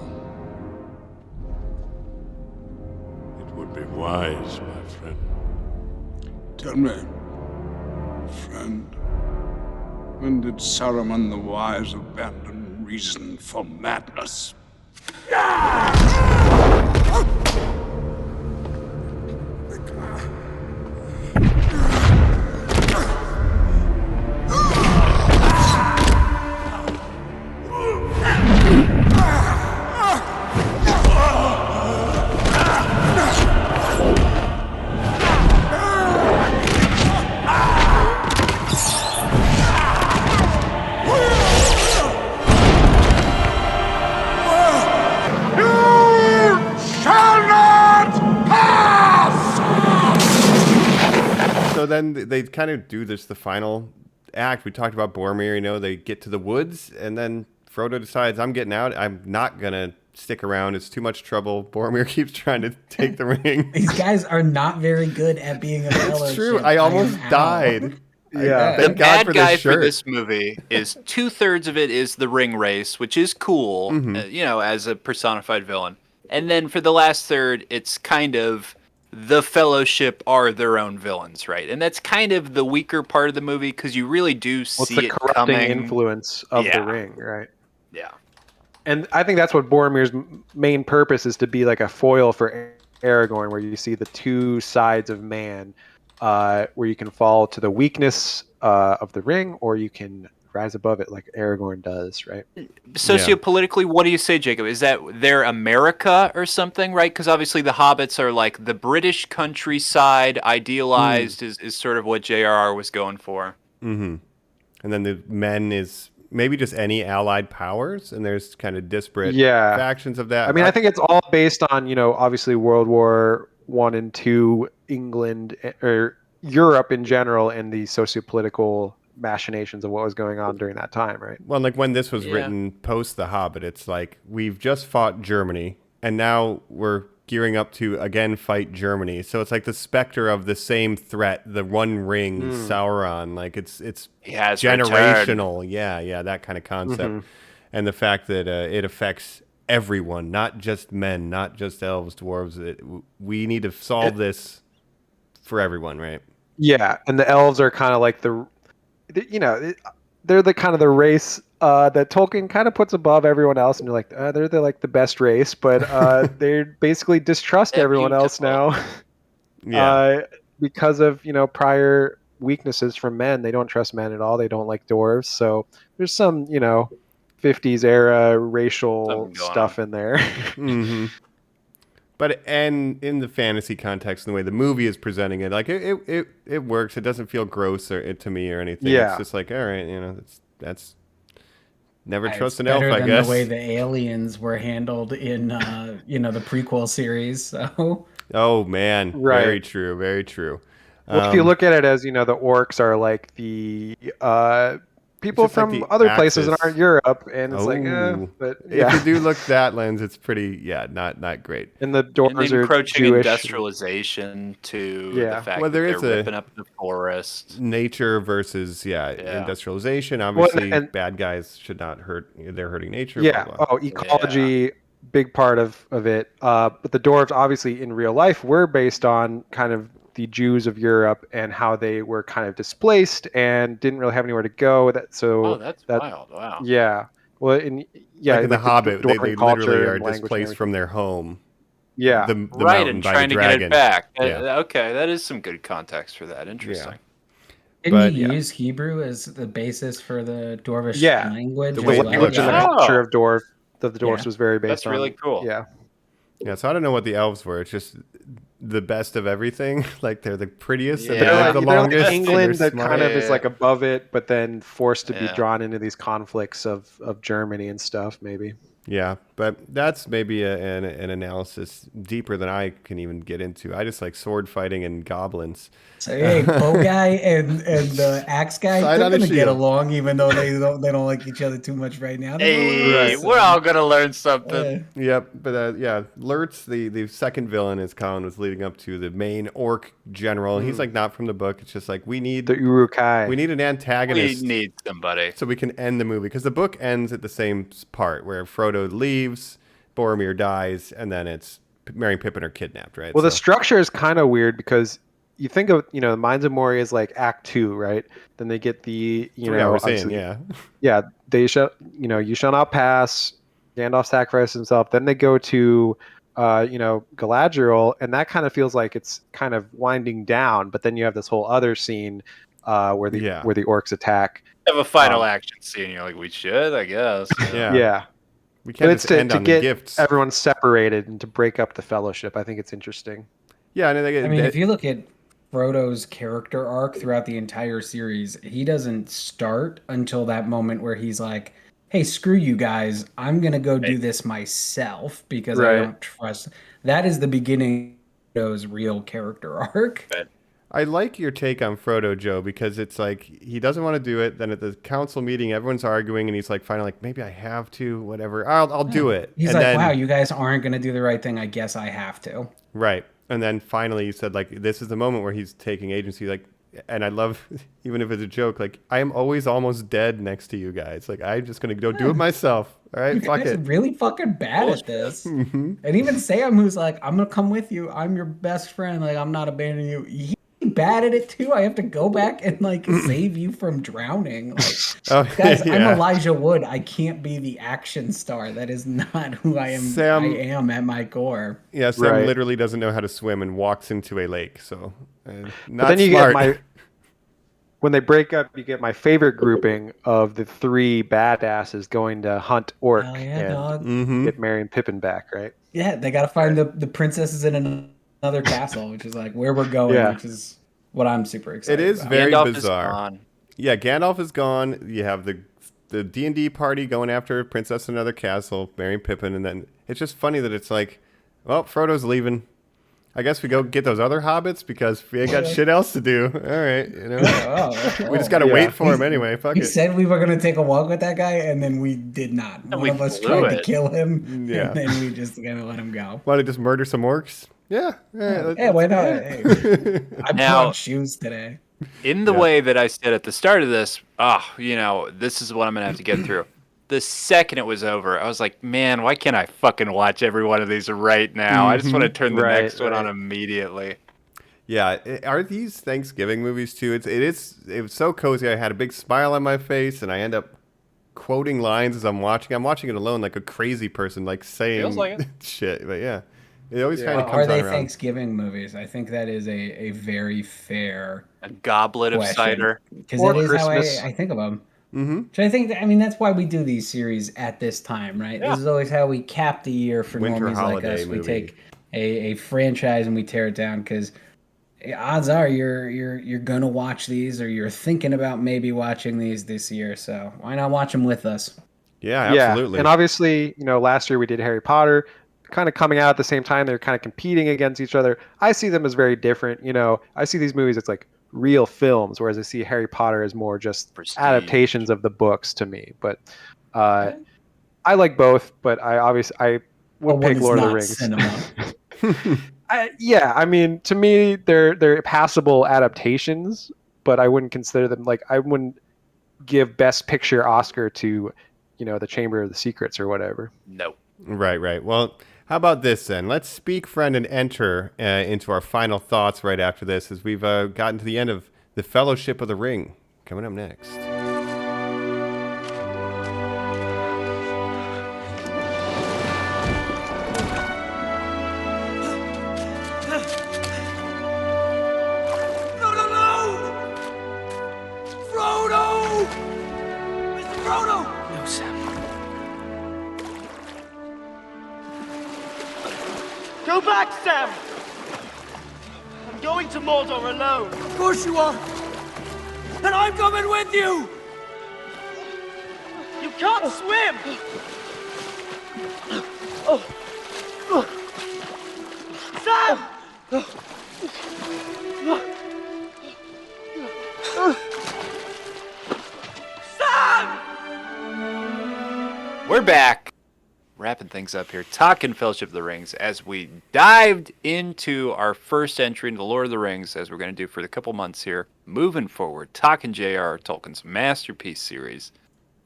It would be wise, my friend.
Tell me, friend, when did Saruman the Wise abandon reason for madness?
So then they kind of do this, the final act. We talked about Boromir, they get to the woods, and then Frodo decides, I'm getting out. I'm not going to stick around. It's too much trouble. Boromir keeps trying to take the ring.
These guys are not very good at being a fellowship.
It's true. I almost died.
Yeah.
The bad guy for this movie is 2/3 of it is the ring race, which is cool, as a personified villain. And then for the last third, it's kind of the Fellowship are their own villains, right? And that's kind of the weaker part of the movie because you really do see
the
it
corrupting
coming.
influence of the ring, right?
Yeah.
And I think that's what Boromir's main purpose is, to be like a foil for Aragorn, where you see the two sides of man, where you can fall to the weakness of the ring, or you can rise above it like Aragorn does, right?
Sociopolitically, what do you say, Jacob? Is that they're America or something, right? Because obviously the Hobbits are like the British countryside idealized is sort of what J.R.R. was going for.
Mm-hmm. And then the men is maybe just any allied powers, and there's kind of disparate factions of that.
I mean, I think it's all based on, obviously World War I and II, England, or Europe in general, and the sociopolitical machinations of what was going on during that time, right?
Well, like when this was written post The Hobbit, it's like we've just fought Germany, and now we're gearing up to again fight Germany. So it's like the specter of the same threat, the One Ring, Sauron. Like it's
He has
generational. Yeah, that kind of concept.
Mm-hmm.
And the fact that it affects everyone, not just men, not just elves, dwarves. We need to solve this for everyone, right?
Yeah, and the elves are kind of like they're the kind of the race that Tolkien kind of puts above everyone else, and you're like, they're the best race, but they basically distrust
They're
everyone else now.
Yeah.
Because of prior weaknesses from men. They don't trust men at all. They don't like dwarves. So there's some 50s era racial stuff in there.
Mm-hmm. But and in the fantasy context, and the way the movie is presenting it, like it works. It doesn't feel gross to me or anything.
Yeah.
It's just like, all right, that's never
It's
trust an elf,
better
I
than
guess.
the way the aliens were handled in the prequel series. So.
Oh man,
Right.
Very true, very true.
Well, if you look at it as the orcs are like the people
just like
from
the
other places that
Axis.
aren't Europe, and it's but yeah.
If you do look that lens, it's pretty, not great.
And the
And
dwarves
the
are
encroaching
Jewish.
industrialization to
Yeah.
the fact
Well, there
that
is
they're
a-
ripping up the forest.
Nature versus industrialization. Obviously, bad guys should not hurt. They're hurting nature.
Yeah.
Blah, blah.
Oh, ecology, big part of it. But the dwarves, obviously, in real life, were based on kind of the Jews of Europe and how they were kind of displaced and didn't really have anywhere to go.
That's wild. Wow.
Yeah. Well, like in
The Hobbit, they
dwarven
literally
culture
are
and language and
displaced from their home.
Yeah.
The
Right,
mountain
and
by
trying
the
to get
dragon.
it back.
Yeah.
Okay, that is some good context for that. Interesting.
Didn't you use Hebrew as the basis for the Dwarvish language?
The
as
way it
well?
looks.
And the culture of the dwarves
Yeah.
was very based
That's
on.
really cool.
Yeah.
Yeah, so I don't know what the elves were. It's just the best of everything. Like they're the prettiest and
Yeah.
they live the
They're
longest.
like England
and they're
that kind of is like above it, but then forced to be
Yeah.
drawn into these conflicts of Germany and stuff, maybe.
Yeah, but that's maybe an analysis deeper than I can even get into. I just like sword fighting and goblins.
So hey, bow guy and the axe guy,
Side
they're
on a
gonna get
shield.
along, even though they don't like each other too much right now.
Hey, we're all gonna learn something.
Yep, but Lurtz, the second villain, as Colin was leading up to, the main orc general. He's like not from the book. It's just like we need
the Uruk-hai.
We need an antagonist.
We need somebody
so we can end the movie, because the book ends at the same part where Frodo leaves, Boromir dies, and then it's Merry and Pippin are kidnapped, right?
Well, the structure is kind of weird because you think of the Mines of Moria is like Act 2, right? Then they get the
3 hours in,
yeah. They shall you shall not pass. Gandalf sacrificed himself. Then they go to Galadriel, and that kind of feels like it's kind of winding down. But then you have this whole other scene where the orcs attack.
Have a final action scene. You're like, we should, I guess.
Yeah.
We can't
But it's
just end
to
on
get
the gifts.
everyone separated and to break up the fellowship. I think it's interesting.
Yeah, and
I mean, if you look at Frodo's character arc throughout the entire series, he doesn't start until that moment where he's like, hey, screw you guys, I'm gonna go do this myself because I don't trust. That is the beginning of Frodo's real character arc.
I like your take on Frodo, Joe, because it's like he doesn't want to do it. Then at the council meeting, everyone's arguing, and he's like, finally, like, maybe I have to, whatever. I'll do it.
He's
and
like,
then,
wow, you guys aren't gonna do the right thing. I guess I have to.
Right. And then finally, you said, like, this is the moment where he's taking agency. Like, and I love, even if it's a joke, like, I am always almost dead next to you guys. Like, I'm just gonna go do it myself. All right,
You
fuck
guys
it.
are really fucking bad at this. And even Sam, who's like, I'm gonna come with you. I'm your best friend. Like, I'm not abandoning you. He's bad at it too. I have to go back and like save you from drowning. Like, guys, I'm Elijah Wood. I can't be the action star. That is not who I am.
Sam,
I am at my core.
Yeah, Sam literally doesn't know how to swim and walks into a lake. So, not
but then you
smart.
get when they break up, you get my favorite grouping of the three badasses going to hunt orc and get Merry and Pippin back, right?
Yeah, they got to find the princesses in another castle, which is like where we're going, which is what I'm super excited
It is
about.
very
Gandalf
bizarre.
Is gone.
Yeah, Gandalf is gone. You have the D&D party going after Princess in Another Castle, Merry and Pippin, and then it's just funny that it's like, well, Frodo's leaving. I guess we go get those other hobbits because we ain't got shit else to do. All right, we just got to wait for him anyway. Fuck
We
it.
said we were going to take a walk with that guy, and then we did not. One of us tried to kill him,
Yeah.
and then we just going to let him go.
Want to just murder some orcs? Yeah.
Hey, why not? Hey. I brought shoes today.
In the way that I said at the start of this, this is what I'm going to have to get through. The second it was over, I was like, man, why can't I fucking watch every one of these right now? I just want to turn the next one on immediately.
Yeah, are these Thanksgiving movies too? It was so cozy. I had a big smile on my face, and I end up quoting lines as I'm watching. I'm watching it alone, like a crazy person, like saying
Feels like it.
shit. But yeah, it always kind of comes
Are they
around.
Thanksgiving movies? I think that is a very fair
A goblet of cider.
Because that is
Christmas.
how I think of them.
Mm-hmm.
Which I think, that's why we do these series at this time, right?
Yeah.
This is always how we cap the year for
Winter
Normies Like
holiday
Us. We
movie.
take a franchise and we tear it down because odds are you're gonna watch these or you're thinking about maybe watching these this year. So why not watch them with us?
Yeah, absolutely.
Yeah. And obviously, last year we did Harry Potter, kind of coming out at the same time. They're kind of competing against each other. I see them as very different. I see these movies, it's like real films, whereas I see Harry Potter as more just adaptations of the books to me. But I like both, but I would pick Lord of the Rings. To me, they're passable adaptations, but I wouldn't consider them I wouldn't give Best Picture Oscar to, the Chamber of the Secrets or whatever.
No.
Right. Well, how about this then? Let's speak, friend, and enter into our final thoughts right after this, as we've gotten to the end of the Fellowship of the Ring. Coming up next.
Go back, Sam! I'm going to Mordor alone.
Of course you are. And I'm coming with you.
You can't swim! Sam! Sam!
We're back. Wrapping things up here, talking Fellowship of the Rings as we dived into our first entry into Lord of the Rings, as we're going to do for the couple months here. Moving forward, talking J.R.R. Tolkien's masterpiece series.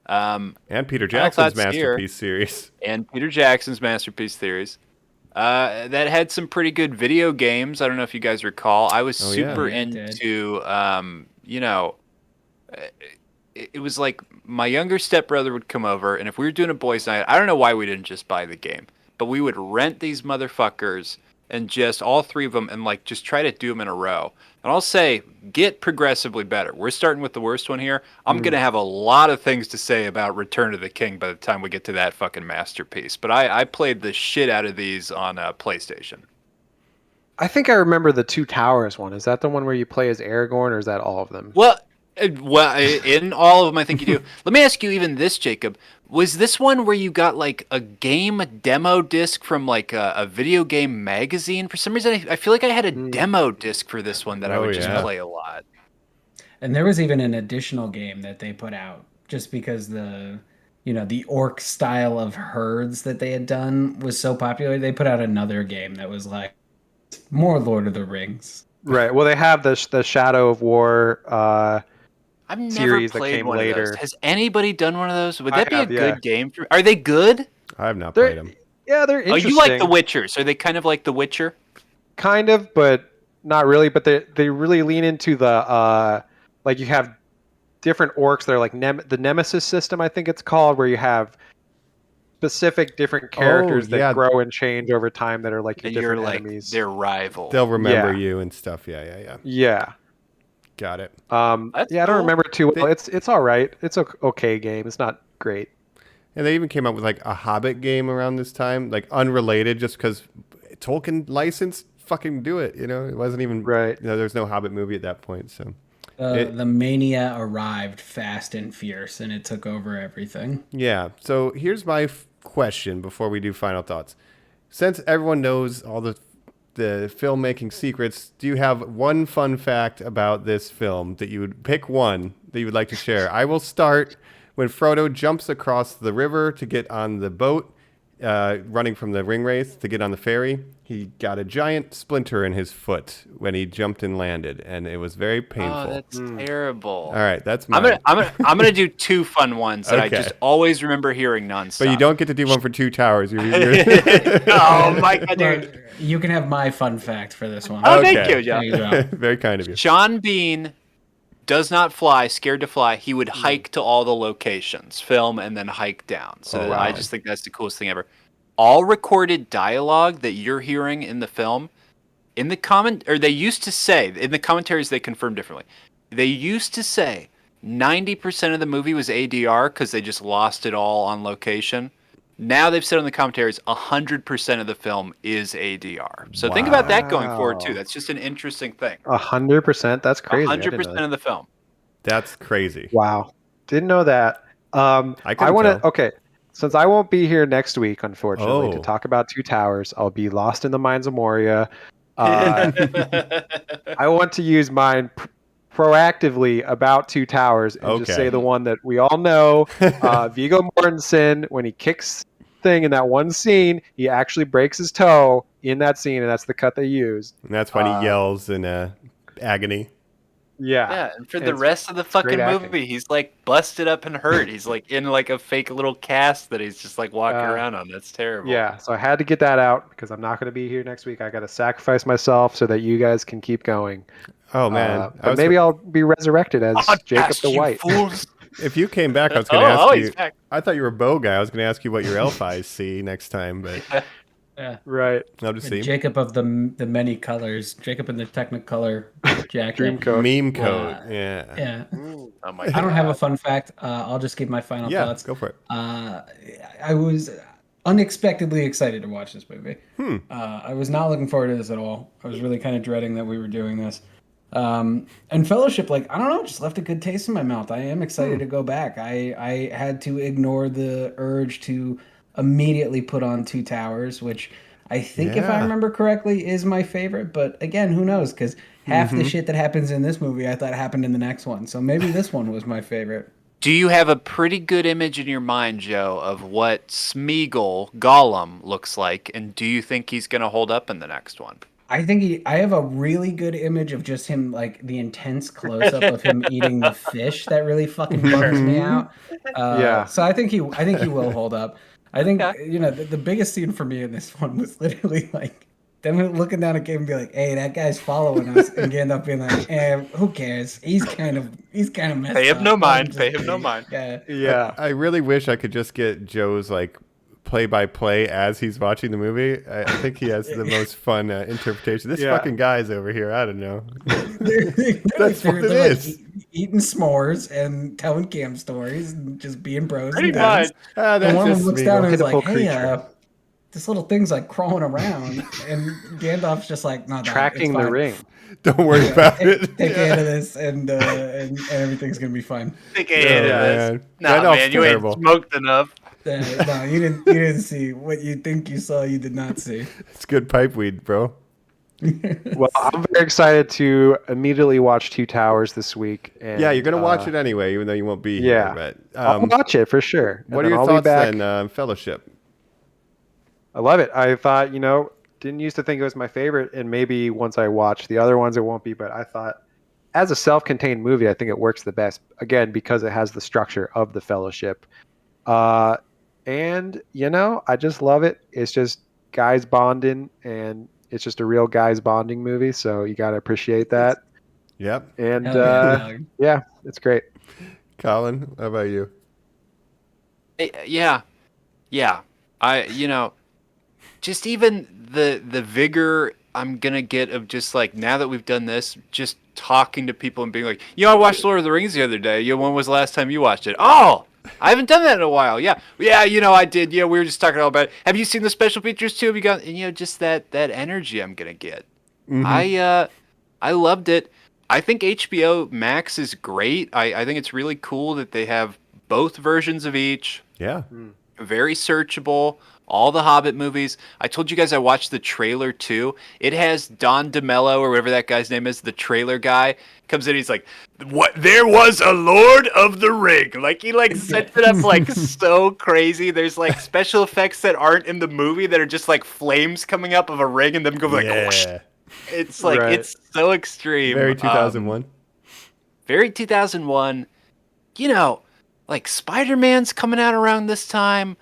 And Peter Jackson's masterpiece series.
And Peter Jackson's masterpiece series. That had some pretty good video games. I don't know if you guys recall. I was super into, it was like my younger stepbrother would come over, and if we were doing a boys' night, I don't know why we didn't just buy the game, but we would rent these motherfuckers and just all three of them and just try to do them in a row. And I'll say, get progressively better. We're starting with the worst one here. I'm going to have a lot of things to say about Return of the King by the time we get to that fucking masterpiece. But I played the shit out of these on PlayStation.
I think I remember the Two Towers one. Is that the one where you play as Aragorn, or is that all of them?
Well, in all of them, I think you do. Let me ask you even this, Jacob. Was this one where you got a game demo disc from a video game magazine? For some reason, I feel like I had a demo disc for this one that I would just play a lot.
And there was even an additional game that they put out just because the orc style of herds that they had done was so popular. They put out another game that was more Lord of the Rings.
Right. Well, they have the Shadow of War
I've never
series that
played
came
one
later.
of those. Has anybody done one of those? Would that be a
have,
good game? Are they good?
I have not played them.
Yeah, they're
Oh,
interesting.
you like The Witchers? Are they kind of like The Witcher?
Kind of, but not really. But they really lean into the you have different orcs. They're like the Nemesis system, I think it's called, where you have specific different characters that grow and change over time that are your different enemies.
Their rival.
They'll remember you and stuff. Yeah.
Yeah.
Got it.
I don't remember it too well. It's all right. It's an okay game. It's not great.
And they even came up with a Hobbit game around this time, unrelated, just because Tolkien license, fucking do it. It wasn't even
right.
There's no Hobbit movie at that point, so.
The mania arrived fast and fierce, and it took over everything.
Yeah. So here's my question before we do final thoughts. Since everyone knows all the the filmmaking secrets, do you have one fun fact about this film that you would pick one that you would like to share? I will start when Frodo jumps across the river to get on the boat, running from the ring wraith to get on the ferry. He got a giant splinter in his foot when he jumped and landed, and it was very painful.
Oh, that's terrible.
All right, that's mine.
I'm gonna do two fun ones that I just always remember hearing nonstop.
But you don't get to do one for Two Towers.
Oh my god, dude!
You can have my fun fact for this one.
Oh, thank you, John.
Very kind of you.
Sean Bean does not fly, scared to fly. He would hike to all the locations, film, and then hike down. So I just think that's the coolest thing ever. All recorded dialogue that you're hearing in the film, in the they used to say, in the commentaries they confirmed differently. They used to say 90% of the movie was ADR because they just lost it all on location. Now they've said in the commentaries 100% of the film is ADR. So think about that going forward too. That's just an interesting thing.
100%? That's crazy.
100% of the film.
That's crazy.
Wow. Didn't know that. I want to, okay. Since I won't be here next week, unfortunately, to talk about Two Towers, I'll be lost in the mines of Moria. I want to use mine proactively about Two Towers and just say the one that we all know. Viggo Mortensen, when he kicks thing in that one scene, he actually breaks his toe in that scene, and that's the cut they used.
And that's when he yells in agony.
Yeah, and for the rest of the fucking movie, he's like busted up and hurt. He's like in like a fake little cast that he's just like walking around on. That's terrible.
Yeah, so I had to get that out because I'm not going to be here next week. I got to sacrifice myself so that you guys can keep going.
Oh man,
but maybe I'll be resurrected as Jacob the White.
If you came back, I was going to ask you. I thought you were a bow guy. I was going to ask you what your elf eyes see next time, but.
Yeah.
Right.
I'll just see.
Jacob of the many colors. Jacob in the Technicolor jacket.
Dream code.
Meme code. Yeah.
Yeah.
Oh my
I don't have a fun fact. I'll just give my final thoughts.
Go for it.
I was unexpectedly excited to watch this movie. I was not looking forward to this at all. I was really kind of dreading that we were doing this. And Fellowship, like, I don't know, just left a good taste in my mouth. I am excited to go back. I had to ignore the urge to immediately put on Two Towers, which I think, if I remember correctly, is my favorite. But again, who knows? Because half the shit that happens in this movie I thought happened in the next one. So maybe this one was my favorite.
Do you have a pretty good image in your mind, Joe, of what Smeagol, Gollum, looks like? And do you think he's going to hold up in the next one?
I think I have a really good image of just him, like the intense close up of him eating the fish that really fucking bugs me out. So I think he will hold up. I think the biggest scene for me in this one was literally like them looking down at Gabe and be like, "Hey, that guy's following us," and Gandalf being like, "Who cares? He's kind of messed
Pay him
up.
no mind. Pay him no mind."
Yeah.
I really wish I could just get Joe's like play-by-play as he's watching the movie. I think he has the most fun interpretation. This fucking guy's over here. I don't know. That's what it is.
Like eating s'mores and telling camp stories and just being bros.
Pretty much.
And one of them looks down and is like,
Pitiful
"Hey, this little thing's like crawling around," and Gandalf's just like, "No,
tracking the ring.
Don't worry about it.
Take care of this, and everything's gonna be fine."
Take care of this. Nah,
Gandalf's
man, you
terrible.
ain't smoked enough.
No, you didn't see what you think you saw. You did not see.
It's good pipe weed, bro.
Well, I'm very excited to immediately watch Two Towers this week. And,
Yeah, you're gonna watch it anyway, even though you won't be here. But
I'll watch it for sure.
what are your thoughts then, Fellowship?
I love it. I thought, didn't used to think it was my favorite, and maybe once I watch the other ones, it won't be. But I thought, as a self-contained movie, I think it works the best. Again, because it has the structure of the Fellowship. And I just love it. It's just guys bonding, and it's just a real guys bonding movie. So you got to appreciate that.
Yep.
And yeah, it's great.
Colin, how about you?
Yeah. Just even the vigor I'm gonna get of just like, now that we've done this, just talking to people and being like, I watched Lord of the Rings the other day. When was the last time you watched it? Oh, I haven't done that in a while. Yeah, I did. Yeah, we were just talking all about it. Have you seen the special features too? Have you got, just that energy I'm gonna get. I loved it. I think HBO Max is great. I think it's really cool that they have both versions of each.
Yeah.
very searchable. All the Hobbit movies. I told you guys I watched the trailer too. It has Don DeMello or whatever that guy's name is, the trailer guy, comes in. He's like, "What? There was a Lord of the Ring." Like he like sets it up like so crazy. There's like special effects that aren't in the movie that are just like flames coming up of a ring and them go like,
Yeah.
it's like it's so extreme.
Very 2001.
Very 2001. You know, like Spider-Man's coming out around this time.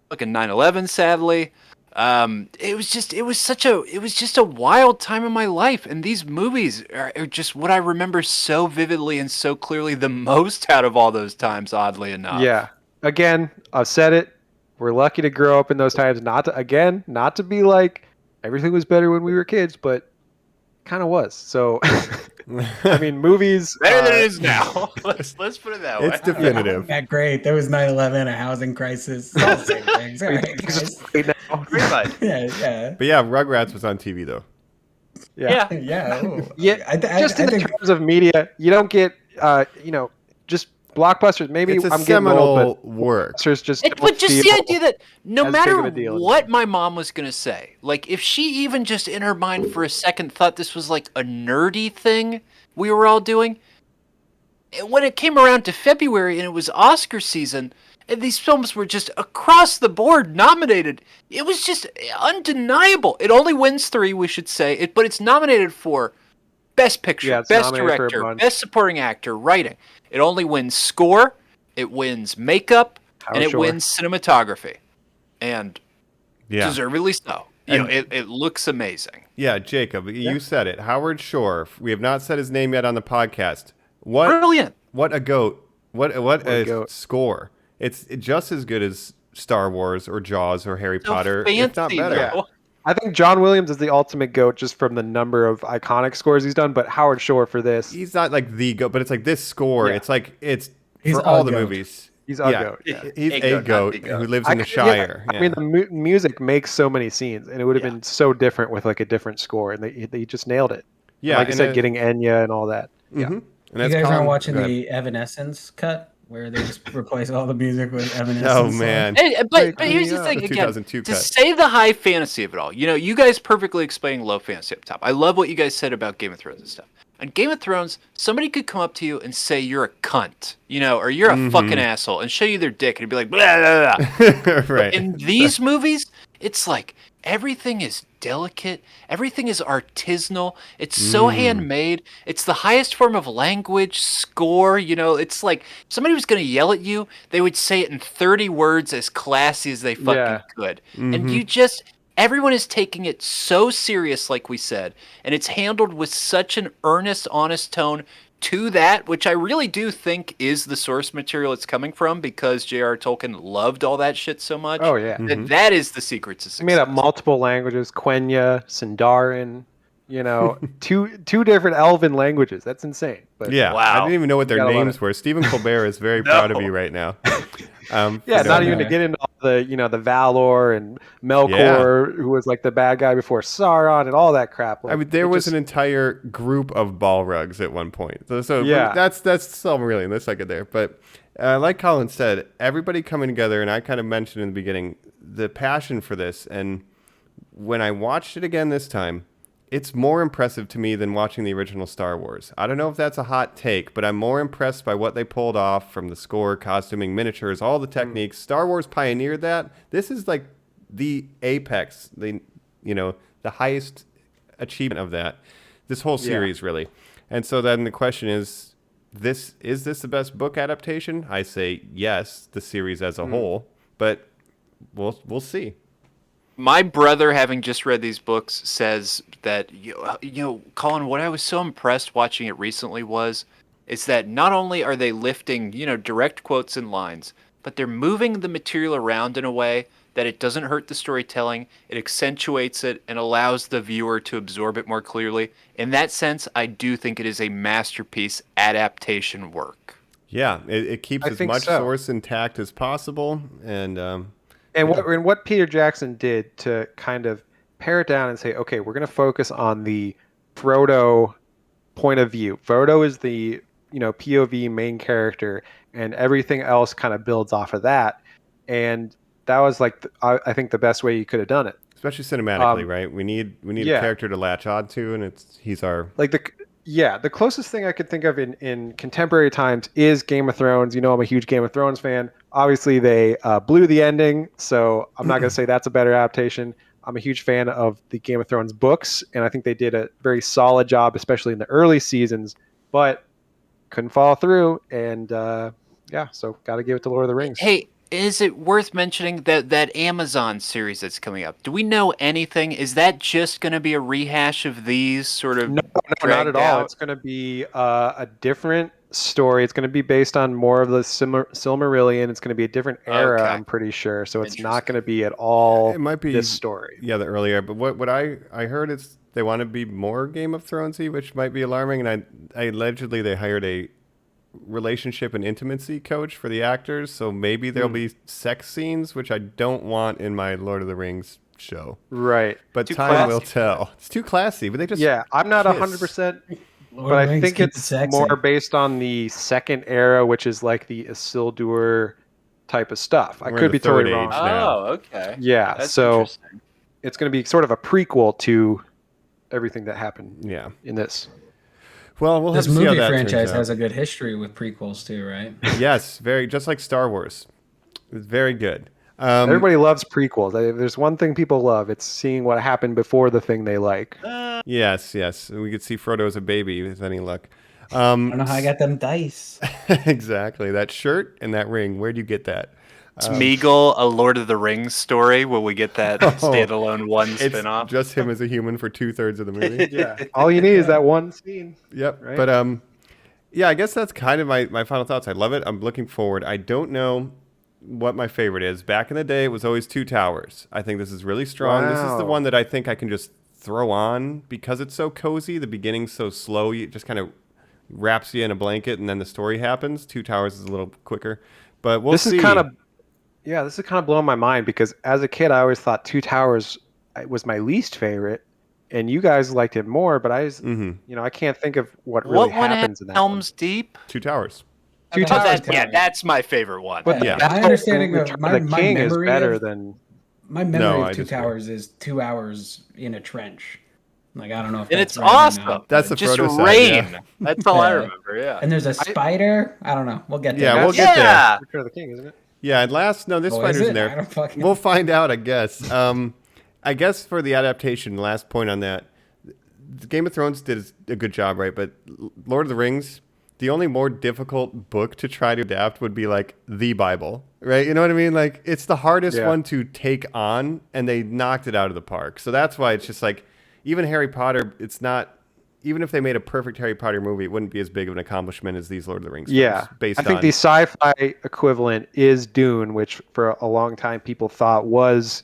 Fucking 9/11, sadly. It was just a wild time in my life, and these movies are just what I remember so vividly and so clearly the most out of all those times, oddly enough.
Yeah. Again, I've said it. We're lucky to grow up in those times. Not to be like everything was better when we were kids, but kind of was. So, I mean, movies
better than it is now. let's put it that way.
It's definitive.
That great. There was 9/11, a housing crisis. It's all the same things. All right, guys.
Pretty much.
Yeah.
But yeah, Rugrats was on TV though.
Yeah.
Yeah. Ooh.
Yeah. Just
I
in
think
terms of media, you don't get, just blockbusters. Maybe
It's a
I'm getting old,
seminal
but
work.
blockbusters just
But just the
feel
idea that no
as
matter
big of a deal
what my mom was going to say, like if she even just in her mind for a second thought this was like a nerdy thing we were all doing, and when it came around to February and it was Oscar season, and these films were just across the board nominated, it was just undeniable. It only wins 3, we should say, but it's nominated for Best Picture,
it's
Best
nominated for a
Director,
bunch.
Best Supporting Actor, Writing. It only wins Score, it wins Makeup, and it wins Cinematography. And deservedly so. It looks amazing.
Yeah, Jacob, you said it. Howard Shore. We have not said his name yet on the podcast.
Brilliant.
What a goat. What a
goat.
score. It's just as good as Star Wars or Jaws or Harry Potter.
Fancy,
if not better.
though.
I think John Williams is the ultimate GOAT just from the number of iconic scores he's done, but Howard Shore for this.
He's not like the GOAT, but it's like this score.
Yeah.
It's like it's
He's
for all
a
the
goat.
movies.
He's a GOAT.
Yeah.
He's a goat who lives in the Shire.
I mean, the music makes so many scenes, and it would have been so different with like a different score, and they just nailed it.
Yeah,
like I said, getting Enya and all that. Yeah.
And
You
that's
guys
Colin.
aren't watching
Go ahead.
the Evanescence cut where they just replace all the music with Evanescence.
Oh man.
But here's the thing
The
again.
2002
To
cut.
say the high fantasy of it all, you guys perfectly explaining low fantasy up top. I love what you guys said about Game of Thrones and stuff. On Game of Thrones, somebody could come up to you and say you're a cunt, or you're a fucking asshole, and show you their dick, and you'd be like, blah, blah, blah.
Right.
In these movies, it's like everything is delicate, everything is artisanal, it's so handmade, it's the highest form of language, score, it's like if somebody was going to yell at you, they would say it in 30 words as classy as they fucking could. And everyone is taking it so serious, like we said, and it's handled with such an earnest, honest tone to that, which I really do think is the source material it's coming from, because J.R.R. Tolkien loved all that shit so much.
Oh, yeah.
That is the secret to success.
He made up multiple languages: Quenya, Sindarin. Two different Elven languages. That's insane. But
Yeah,
Wow.
I didn't even know what their
Gotta love
names
it.
were. Stephen Colbert is very proud of you right now.
Yeah, not even to get into all the the Valor and Melkor, who was like the bad guy before Sauron and all that crap.
I mean, there was an entire group of Balrogs at one point. So
Yeah.
that's Silmarillion. Let's not get there. But like Colin said, everybody coming together, and I kind of mentioned in the beginning, the passion for this. And when I watched it again this time, it's more impressive to me than watching the original Star Wars. I don't know if that's a hot take, but I'm more impressed by what they pulled off from the score, costuming, miniatures, all the techniques. Star Wars pioneered that. This is like the apex, the highest achievement of that. This whole series, really. And so then the question is this the best book adaptation? I say yes, the series as a whole, but we'll see.
My brother, having just read these books, says that, Colin, what I was so impressed watching it recently is that not only are they lifting, direct quotes and lines, but they're moving the material around in a way that it doesn't hurt the storytelling, it accentuates it, and allows the viewer to absorb it more clearly. In that sense, I do think it is a masterpiece adaptation work.
Yeah, it keeps as much source intact as possible, and
what Peter Jackson did to kind of pare it down and say, okay, we're going to focus on the Frodo point of view. Frodo is the POV main character, and everything else kind of builds off of that. And that was like I think the best way you could have done it.
Especially cinematically, right? We need
yeah.
a character to latch on to, and he's our
like the closest thing I could think of in contemporary times is Game of Thrones. You know, I'm a huge Game of Thrones fan. Obviously, they blew the ending, so I'm not going to say that's a better adaptation. I'm a huge fan of the Game of Thrones books, and I think they did a very solid job, especially in the early seasons, but couldn't follow through. And so got to give it to Lord of the Rings.
Hey, is it worth mentioning that Amazon series that's coming up? Do we know anything? Is that just going to be a rehash of these sort of?
No, not at all.
Out?
It's going to be a different story. It's going to be based on more of the Silmarillion. It's going to be a different era, I'm pretty sure. So it's not going to be at all
it might be
this story.
Yeah, the earlier. But what I heard is they want to be more Game of Thronesy, which might be alarming. And I allegedly they hired a relationship and intimacy coach for the actors, so maybe there'll be sex scenes, which I don't want in my Lord of the Rings show.
Right.
But
too
time
classy.
will tell. It's too classy, but they just
I'm not 100%, but I think it's more based on the second era, which is like the Isildur type of stuff. I could be totally wrong.
Oh, okay.
Yeah,
that's
so
interesting.
It's going to be sort of a prequel to everything that happened in this.
Well, we'll
this
have to see how
movie
that
franchise
turns out.
has a good history with prequels too, right?
Yes, very just like Star Wars. It's very good.
Everybody loves prequels. There's one thing people love. It's seeing what happened before the thing they like.
Yes. We could see Frodo as a baby with any luck.
I don't know how I got them dice.
Exactly. That shirt and that ring. Where'd you get that?
Smeagol, a Lord of the Rings story. Will we get that standalone one spinoff?
Just him as a human for 2/3 of the movie.
Yeah. All you need is that one scene.
Yep.
Right?
But I guess that's kind of my final thoughts. I love it. I'm looking forward. I don't know what my favorite is. Back in the day, it was always Two Towers. I think this is really strong. Wow. This is the one that I think I can just throw on because it's so cozy. The beginning's so slow. You just kind of wraps you in a blanket, and then the story happens. Two Towers is a little quicker. But we'll see.
This is kind of blowing my mind because as a kid, I always thought Two Towers was my least favorite, and you guys liked it more. But I I can't think of what really happens in that.
Helm's Deep?
Two Towers.
Two Towers.
That's my favorite one.
But
my understanding of my
King is
memory
better than.
My memory of Two Towers is 2 hours in a trench. Like I don't know if
and
that's
it's
right
awesome.
or not,
that's the
just
Frodo
rain.
Side, yeah.
That's all I remember. Yeah.
And there's a spider. I don't know. We'll get there.
Yeah, we'll get there.
Return of the King, isn't it?
Yeah, and this spider's in there. We'll find out, I guess. I guess for the adaptation, last point on that, Game of Thrones did a good job, right? But Lord of the Rings, the only more difficult book to try to adapt would be like the Bible, right? You know what I mean? Like it's the hardest one to take on, and they knocked it out of the park. So that's why it's just like, even Harry Potter, it's not. Even if they made a perfect Harry Potter movie, it wouldn't be as big of an accomplishment as these Lord of the Rings films.
I think the sci-fi equivalent is Dune, which for a long time people thought was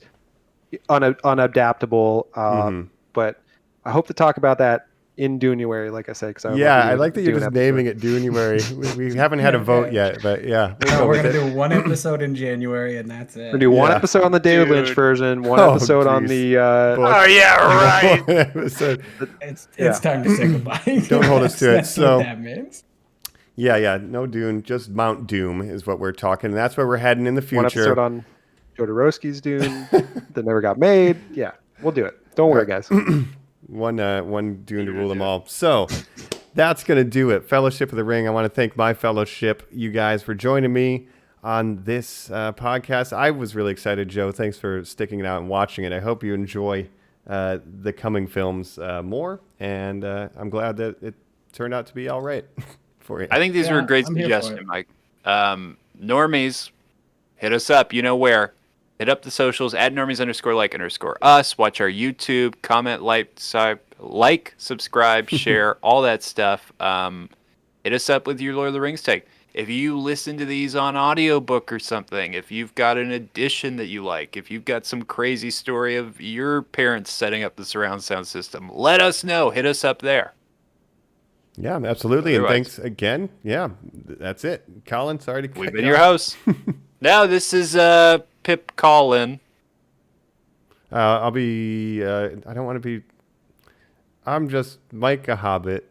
unadaptable. But I hope to talk about that in Dunuary, like I said.
I like that you're just naming it Dunuary. we haven't had a vote yet, but yeah.
We're going to do one episode in January, and that's it.
We're going to do one episode on the David Lynch version, one episode on the...
right.
It's time to say goodbye.
Don't hold us to it.
That's
So,
what that means.
Yeah, no Dune, just Mount Doom is what we're talking. And that's where we're heading in the future.
One episode on Jodorowsky's Dune that never got made. Yeah, we'll do it. Don't worry, guys.
One Dune to rule them all. So that's going to do it. Fellowship of the Ring. I want to thank my fellowship, you guys, for joining me on this podcast. I was really excited, Joe. Thanks for sticking it out and watching it. I hope you enjoy the coming films more. And I'm glad that it turned out to be all right for you.
I think these were a great suggestion, Mike. Normies, hit us up. You know where. Hit up the socials at normies_like_us. Watch our YouTube. Comment, like, subscribe, share, all that stuff. Hit us up with your Lord of the Rings take. If you listen to these on audiobook or something, if you've got an edition that you like, if you've got some crazy story of your parents setting up the surround sound system, let us know. Hit us up there.
Yeah, absolutely. And thanks again. Yeah, that's it. Colin, sorry to cut
We've been your hosts. Now this is Pip Colin.
I'll be. I don't want to be. I'm just Mike a Hobbit.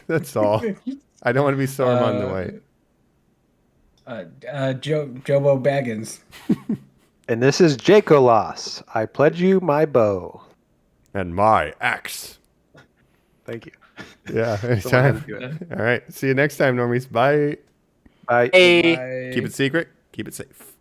That's all. I don't want to be Saruman the White.
Jobo Baggins.
And this is Jacolas. I pledge you my bow.
And my axe.
Thank you.
Yeah,
Someone had
anytime.
to do it.
All right. See you next time, normies. Bye.
Bye.
Hey.
Bye.
Keep it secret. Keep it safe.